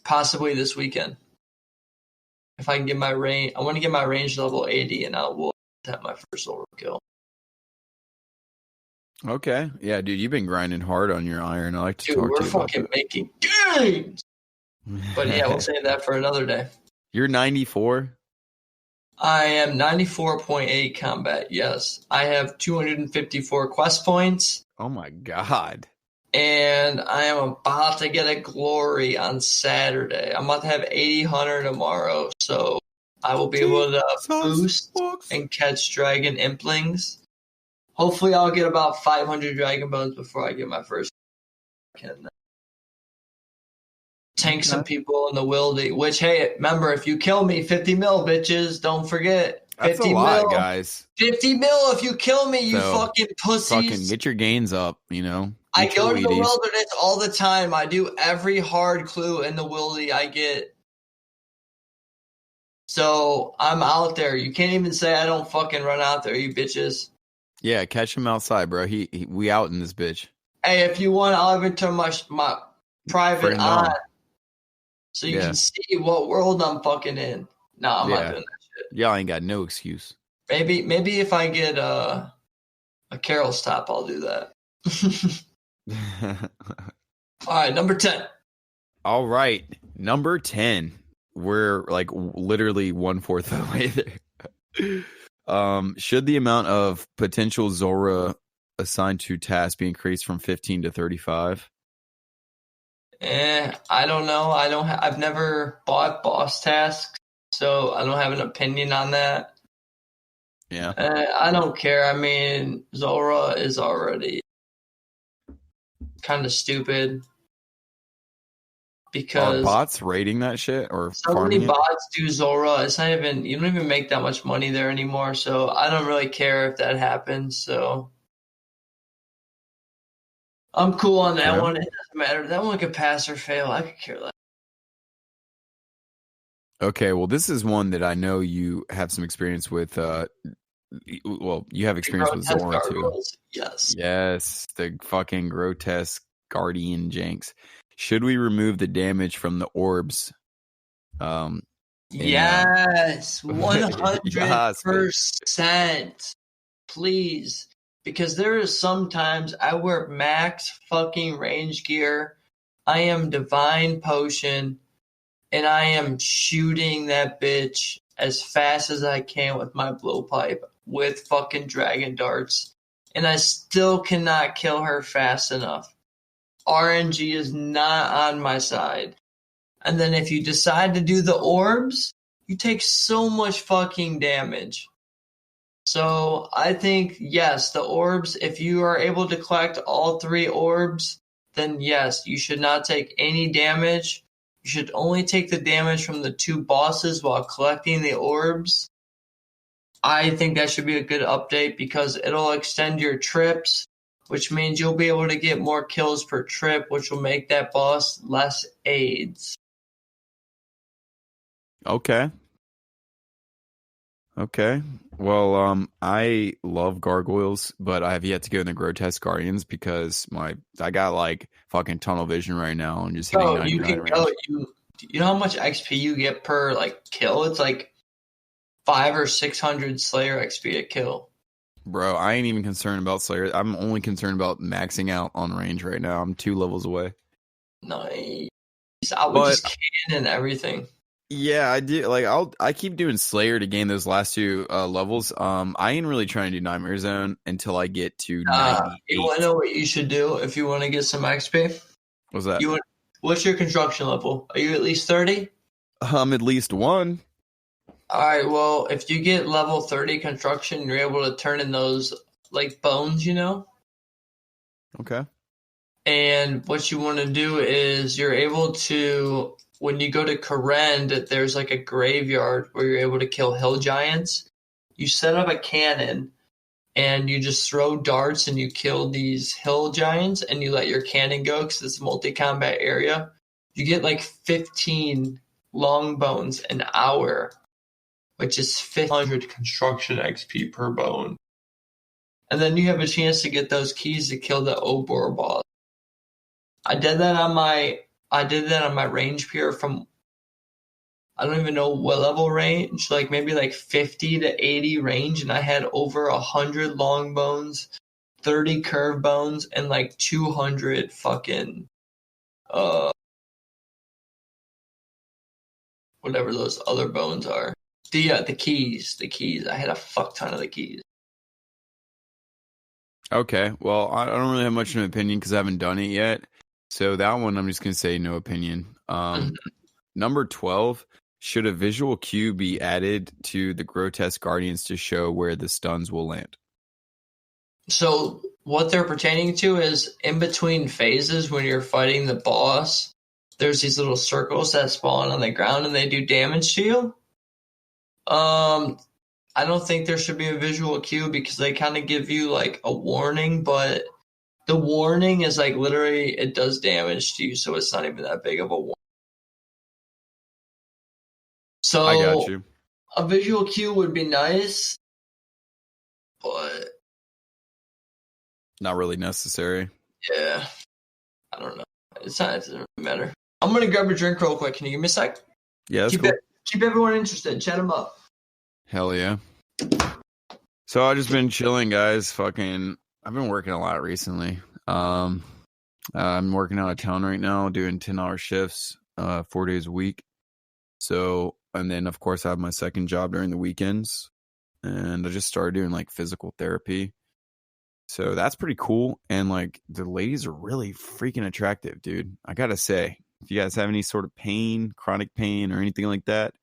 possibly this weekend. If I can get my range, I want to get my range level 80, and I will have my first Zulrah kill. Okay, yeah, dude, you've been grinding hard on your iron. I like to talk to you about that. We're fucking making gains. But yeah, we'll save that for another day. You're 94. I am 94.8 combat. Yes, I have 254 quest points. Oh my god. And I am about to get a glory on Saturday. I'm about to have 80 hunter tomorrow, so I will be able to boost and catch dragon implings. Hopefully I'll get about 500 dragon bones before I get my first. Can tank some people in the wildy. Which, hey, remember, if you kill me, 50 mil, bitches. Don't forget. 50 That's a lot, mil. guys. 50 mil if you kill me, you fucking pussies. Fucking get your gains up, I go to the wilderness all the time. I do every hard clue in the wildy I get. So I'm out there. You can't even say I don't fucking run out there, you bitches. Yeah, catch him outside, bro. We out in this bitch. Hey, if you want, I'll even turn my private on. So you can see what world I'm fucking in. No, I'm not doing that shit. Y'all ain't got no excuse. Maybe if I get a Carol's top, I'll do that. All right, number 10. All right, number 10. We're like literally 1/4 of the way there. Should the amount of potential Zulrah assigned to tasks be increased from 15 to 35? I don't know. I've never bought boss tasks, so I don't have an opinion on that. Yeah. I don't care. I mean, Zulrah is already kind of stupid because are bots rating that shit or so many bots do Zulrah. It's not even, you don't even make that much money there anymore. So I don't really care if that happens. So I'm cool on that one. It doesn't matter. That one could pass or fail. I could care less. Okay, well, this is one that I know you have some experience with. Well, you have experience with Zulrah too. Yes. Yes, the fucking grotesque guardian janks. Should we remove the damage from the orbs? Yes, 100%. Please. Because there is sometimes I wear max fucking range gear. I am divine potion. And I am shooting that bitch as fast as I can with my blowpipe with fucking dragon darts. And I still cannot kill her fast enough. RNG is not on my side. And then if you decide to do the orbs, you take so much fucking damage. So I think, yes, the orbs, if you are able to collect all 3 orbs, then yes, you should not take any damage. You should only take the damage from the 2 bosses while collecting the orbs. I think that should be a good update because it'll extend your trips, which means you'll be able to get more kills per trip, which will make that boss less AIDS. Okay. Well, I love gargoyles, but I have yet to go in the grotesque guardians because I got like fucking tunnel vision right now and just hitting Bro, 99 you can range. go. You know how much XP you get per like kill? It's like 500 or 600 Slayer XP a kill. Bro, I ain't even concerned about Slayer. I'm only concerned about maxing out on range right now. I'm 2 levels away. Nice. I would just can and everything. Yeah, I do. Like, I keep doing Slayer to gain those last 2 levels. I ain't really trying to do Nightmare Zone until I get to 98. You want to know what you should do if you want to get some XP? What's that? What's your construction level? Are you at least 30? At least 1. All right. Well, if you get level 30 construction, you're able to turn in those like bones, you know. Okay. And what you want to do is you're able to, when you go to Karend, there's like a graveyard where you're able to kill hill giants. You set up a cannon and you just throw darts and you kill these hill giants and you let your cannon go because it's a multi-combat area. You get like 15 long bones an hour, which is 500 construction XP per bone. And then you have a chance to get those keys to kill the Obor boss. I did that on my range pier from, I don't even know what level range, like maybe like 50 to 80 range, and I had over 100 long bones, 30 curve bones, and like 200 fucking whatever those other bones are. The keys. I had a fuck ton of the keys. Okay. Well, I don't really have much of an opinion because I haven't done it yet. So that one, I'm just going to say no opinion. Number 12, should a visual cue be added to the grotesque guardians to show where the stuns will land? So what they're pertaining to is in between phases when you're fighting the boss, there's these little circles that spawn on the ground and they do damage to you. I don't think there should be a visual cue because they kind of give you like a warning, but the warning is like literally it does damage to you, so it's not even that big of a warning. So I got you. A visual cue would be nice, but not really necessary. Yeah, I don't know. It doesn't really matter. I'm gonna grab a drink real quick. Can you give me a sec? Yeah, that's cool. Keep everyone interested. Chat them up. Hell yeah. So I've just been chilling, guys. I've been working a lot recently. I'm working out of town right now, doing 10-hour shifts, 4 days a week. So, and then of course I have my second job during the weekends, and I just started doing like physical therapy. So that's pretty cool. And like the ladies are really freaking attractive, dude. I gotta say, if you guys have any sort of pain, chronic pain or anything like that,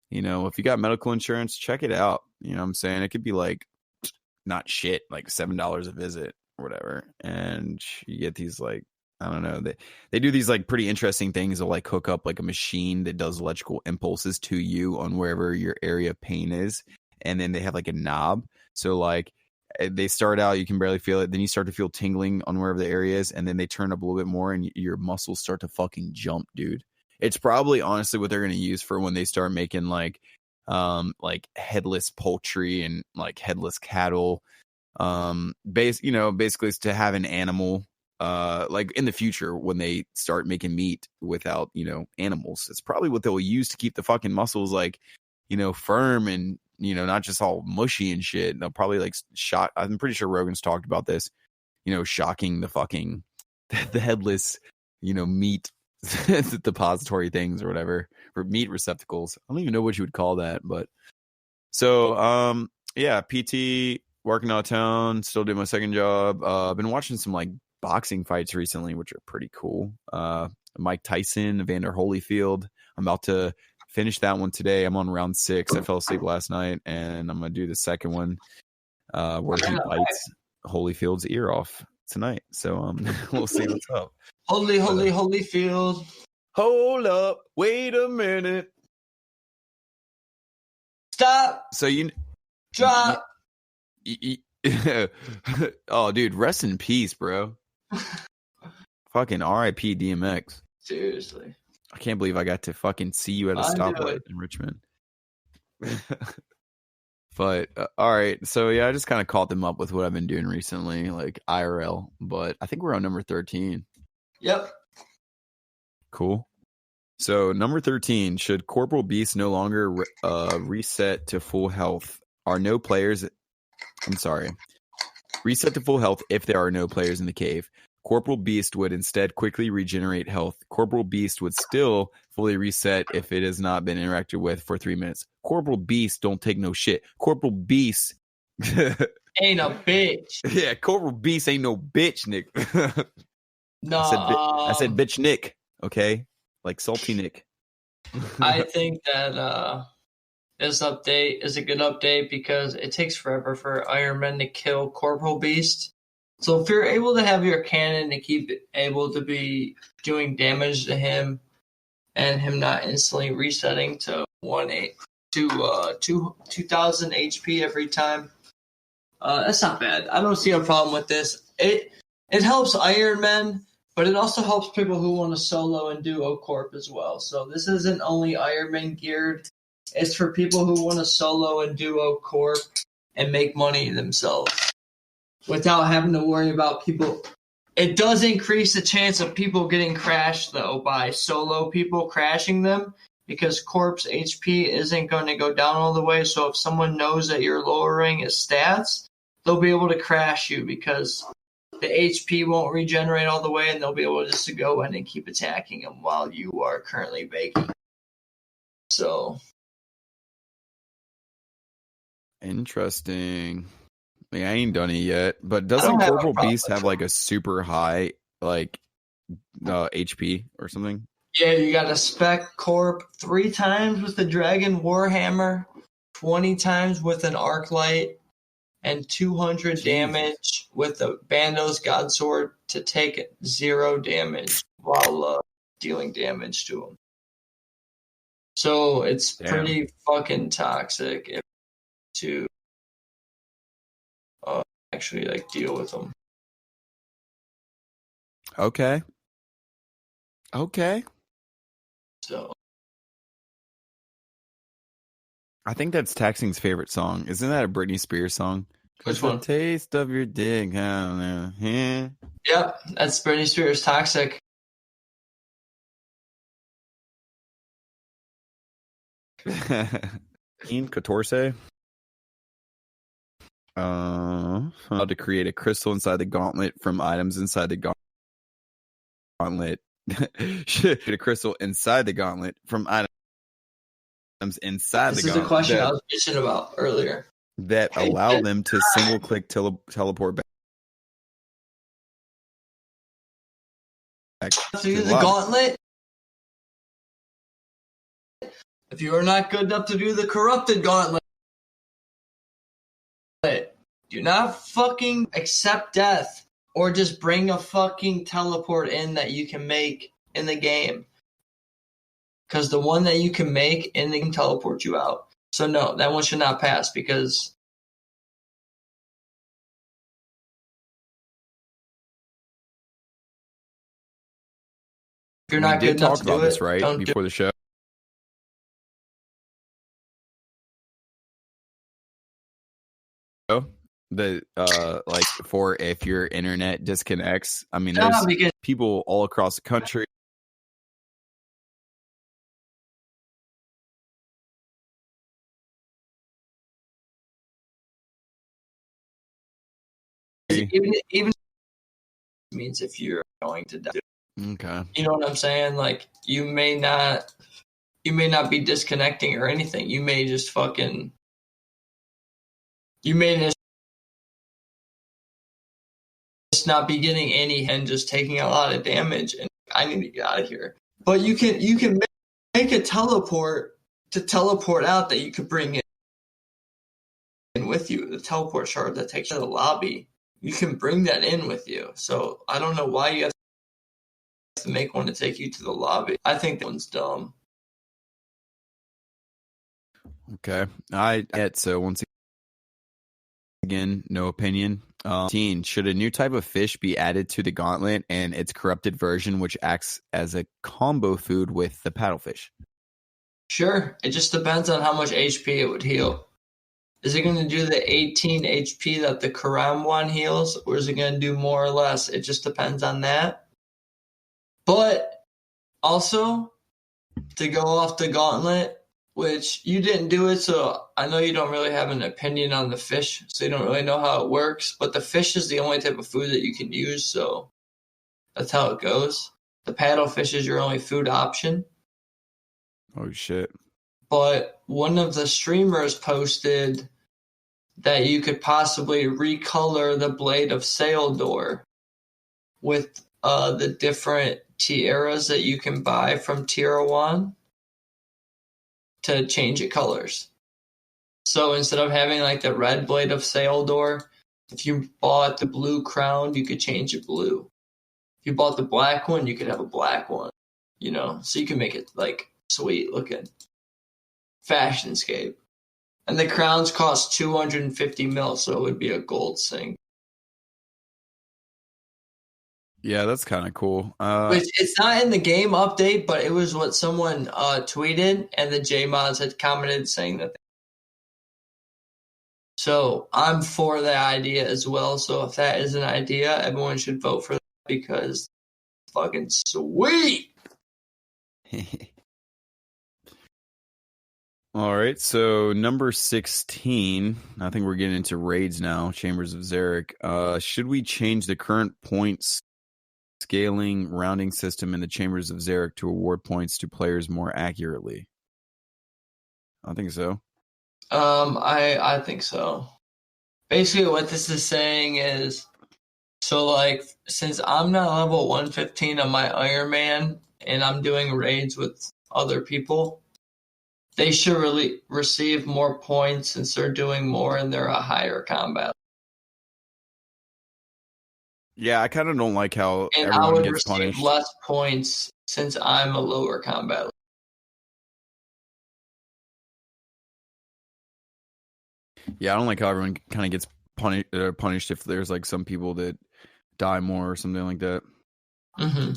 you know, if you got medical insurance, check it out. You know what I'm saying? It could be like not shit, like $7 a visit or whatever. And you get these like, I don't know, they do these like pretty interesting things. They'll like hook up like a machine that does electrical impulses to you on wherever your area of pain is. And then they have like a knob. So like they start out, you can barely feel it. Then you start to feel tingling on wherever the area is. And then they turn up a little bit more and your muscles start to fucking jump, dude. It's probably honestly what they're going to use for when they start making like headless poultry and like headless cattle. Basically it's to have an animal like in the future when they start making meat without, animals. It's probably what they'll use to keep the fucking muscles like, firm and, not just all mushy and shit. They'll probably like I'm pretty sure Rogan's talked about this, shocking the fucking the headless, meat depository things or whatever, or meat receptacles. I don't even know what you would call that, but so yeah, PT, working out of town, still doing my second job. I've been watching some like boxing fights recently, which are pretty cool. Mike Tyson, Evander Holyfield. I'm about to finish that one today. I'm on round 6. I fell asleep last night, and I'm gonna do the second one where he bites Holyfield's ear off tonight. So we'll see what's up. Holyfield. Hold up, wait a minute. Stop. So Drop. Oh, dude, rest in peace, bro. Fucking R.I.P. DMX. Seriously. I can't believe I got to fucking see you at a I knew stoplight it. in Richmond. But all right, so yeah, I just kind of caught them up with what I've been doing recently, like IRL. But I think we're on number 13. Yep. Cool. So number 13, should Corporal Beast no longer reset to full health? Reset to full health if there are no players in the cave. Corporal Beast would instead quickly regenerate health. Corporal Beast would still fully reset if it has not been interacted with for 3 minutes. Corporal Beast don't take no shit. Corporal Beast ain't a bitch. Yeah, Corporal Beast ain't no bitch, Nick. No, I said bitch Nick, okay? Like salty Nick. I think that this update is a good update because it takes forever for Iron Man to kill Corporal Beast. So if you're able to have your cannon to keep able to be doing damage to him and him not instantly resetting to 2000 HP every time, that's not bad. I don't see a problem with this. It helps Iron Man, but it also helps people who want to solo and duo corp as well. So this isn't only Iron Man geared. It's for people who want to solo and duo corp and make money themselves without having to worry about people. It does increase the chance of people getting crashed, though, by solo people crashing them, because corp's HP isn't going to go down all the way. So if someone knows that you're lowering his stats, they'll be able to crash you because the HP won't regenerate all the way, and they'll be able just to go in and keep attacking him while you are currently baking. So Interesting. I mean, I ain't done it yet, but doesn't Corporal Beast have like a super high like HP or something? Yeah, you got to spec Corp 3 times with the Dragon Warhammer, 20 times with an Arc Light, and 200 damage with the Bandos Godsword to take 0 damage while dealing damage to him. So it's pretty fucking toxic to actually like deal with them. Okay. So I think that's Taxing's favorite song. Isn't that a Britney Spears song? Which one? The taste of your dick. I don't know. Yeah. Yep, that's Britney Spears' Toxic. Ian Catorce. How to create a crystal inside the gauntlet from items inside the gauntlet. Shoot a crystal inside the gauntlet from items inside the gauntlet. This is a question I was bitching about earlier. That allow them to single click teleport back. To use the gauntlet. If you are not good enough to do the corrupted gauntlet, do not fucking accept death or just bring a fucking teleport in that you can make in the game. Because the one that you can make in the game teleports you out. So no, that one should not pass because if you're not good enough to do it, talk about this right before the show. The like for if your internet disconnects, I mean, there's people all across the country. Even means if you're going to die. Okay. You know what I'm saying? Like you may not be disconnecting or anything. You may just not be getting any and just taking a lot of damage, and I need to get out of here. But you can make a teleport to teleport out that you could bring in with you. The teleport shard that takes you to the lobby, you can bring that in with you. So I don't know why you have to make one to take you to the lobby. I think that one's dumb. Okay. So once again, no opinion. Should a new type of fish be added to the gauntlet and its corrupted version, which acts as a combo food with the paddlefish? Sure. It just depends on how much HP it would heal. Is it going to do the 18 HP that the Karam one heals, or is it going to do more or less? It just depends on that. But also, to go off the gauntlet, which you didn't do it, so I know you don't really have an opinion on the fish, so you don't really know how it works. But the fish is the only type of food that you can use, so that's how it goes. The paddlefish is your only food option. Oh, shit. But one of the streamers posted that you could possibly recolor the blade of Saildor with the different tiaras that you can buy from Tier 1 to change it colors. So instead of having like the red blade of Saildor, if you bought the blue crown, you could change it blue. If you bought the black one, you could have a black one, you know, so you can make it like sweet looking. Fashionscape. And the crowns cost 250 mil, so it would be a gold sink. Yeah, that's kind of cool. Which it's not in the game update, but it was what someone tweeted, and the JMods had commented saying that. So I'm for that idea as well. So if that is an idea, everyone should vote for that because it's fucking sweet. All right, so number 16. I think we're getting into raids now. Chambers of Xeric. Should we change the current points scaling rounding system in the Chambers of Xeric to award points to players more accurately? I think so. I think so. Basically, what this is saying is, so like, since I'm not level 115 on my Iron Man and I'm doing raids with other people, they should really receive more points since they're doing more and they're a higher combat. Yeah, I kind of don't like how and everyone I would gets receive punished. less points since I'm a lower combat. Yeah, I don't like how everyone kind of gets punished if there's like some people that die more or something like that. Mm-hmm.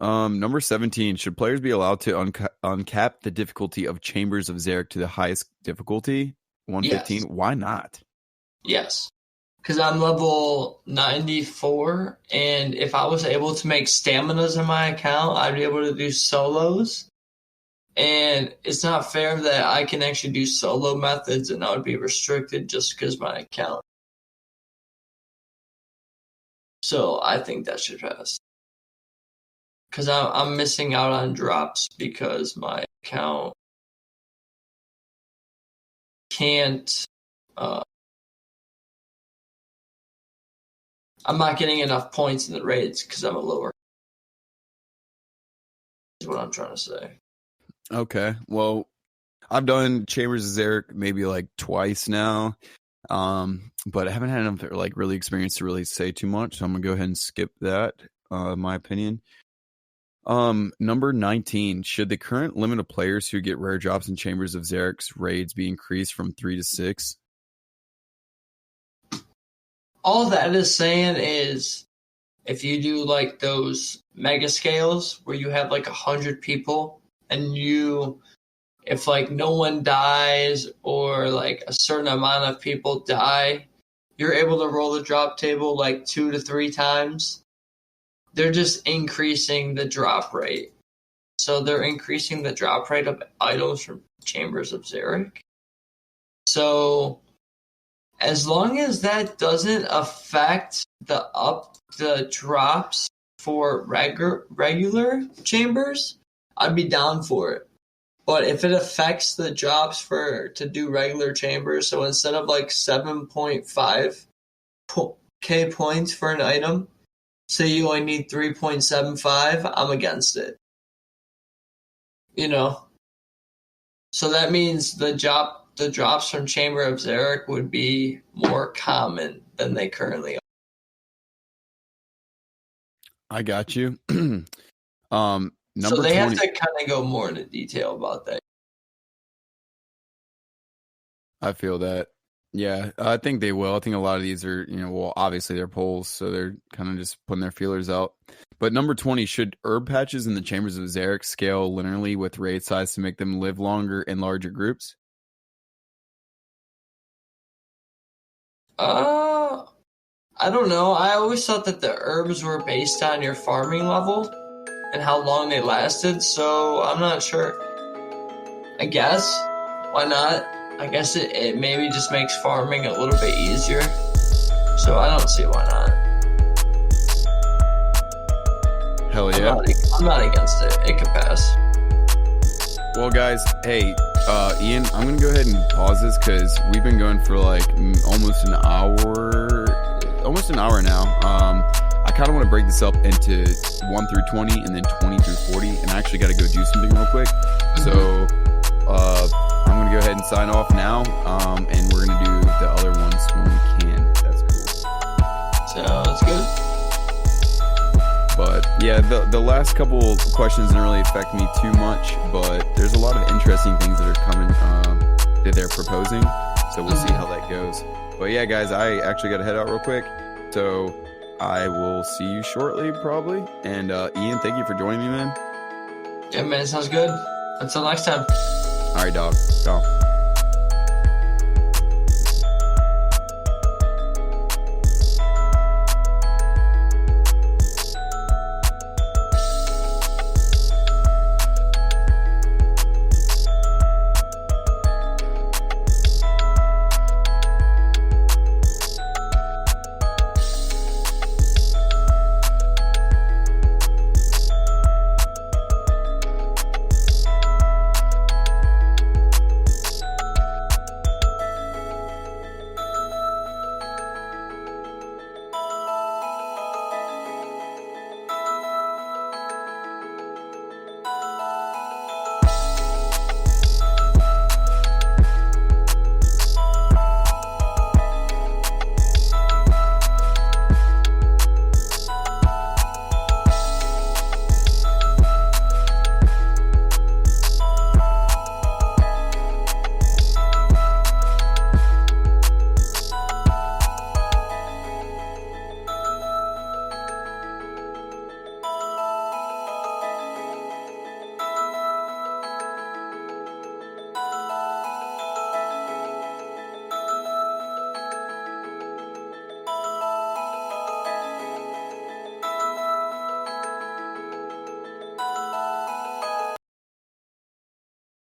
Number 17. Should players be allowed to uncap the difficulty of Chambers of Xeric to the highest difficulty? 115? Yes. Why not? Yes. Because I'm level 94, and if I was able to make staminas in my account, I'd be able to do solos. And it's not fair that I can actually do solo methods and I would be restricted just because my account. So I think that should pass. Because I'm missing out on drops because my account can't. I'm not getting enough points in the raids because I'm a lower. Is what I'm trying to say. Okay, well, I've done Chambers of Xeric maybe like twice now, but I haven't had enough like really experience to really say too much. So I'm gonna go ahead and skip that. In my opinion. Number 19. Should the current limit of players who get rare drops in Chambers of Xeric's raids be increased from 3 to 6? All that is saying is, if you do like those mega scales where you have like 100 people and if like no one dies or like a certain amount of people die, you're able to roll the drop table like 2 to 3 times. They're just increasing the drop rate. So they're increasing the drop rate of items from Chambers of Xeric. So as long as that doesn't affect the drops for regular chambers, I'd be down for it. But if it affects the drops to do regular chambers, so instead of like 7.5k points for an item, say you only need 3.75, I'm against it. You know? So that means the drops from Chamber of Xeric would be more common than they currently are. I got you. So they 20. have to kind of go more into detail about that. I feel that. Yeah, I think they will. I think a lot of these are, well, obviously they're polls, so they're kind of just putting their feelers out. But number 20, should herb patches in the chambers of Xeric scale linearly with raid size to make them live longer in larger groups? I don't know. I always thought that the herbs were based on your farming level and how long they lasted, so I'm not sure. I guess. Why not? I guess it maybe just makes farming a little bit easier. So I don't see why not. Hell yeah. I'm not against it. It could pass. Well, guys, hey, Ian, I'm going to go ahead and pause this because we've been going for like almost an hour now. I kind of want to break this up into 1 through 20 and then 20 through 40, and I actually got to go do something real quick. So I'm going to go ahead and sign off now, and we're going to do the other ones when we can. That's cool. Sounds good. But yeah, the last couple questions didn't really affect me too much, but there's a lot of interesting things that are coming that they're proposing, so we'll see how that goes. But yeah, guys, I actually got to head out real quick, so I will see you shortly probably. And Ian, thank you for joining me, man. Yeah, man, sounds good. Until next time. All right, dog. Ciao.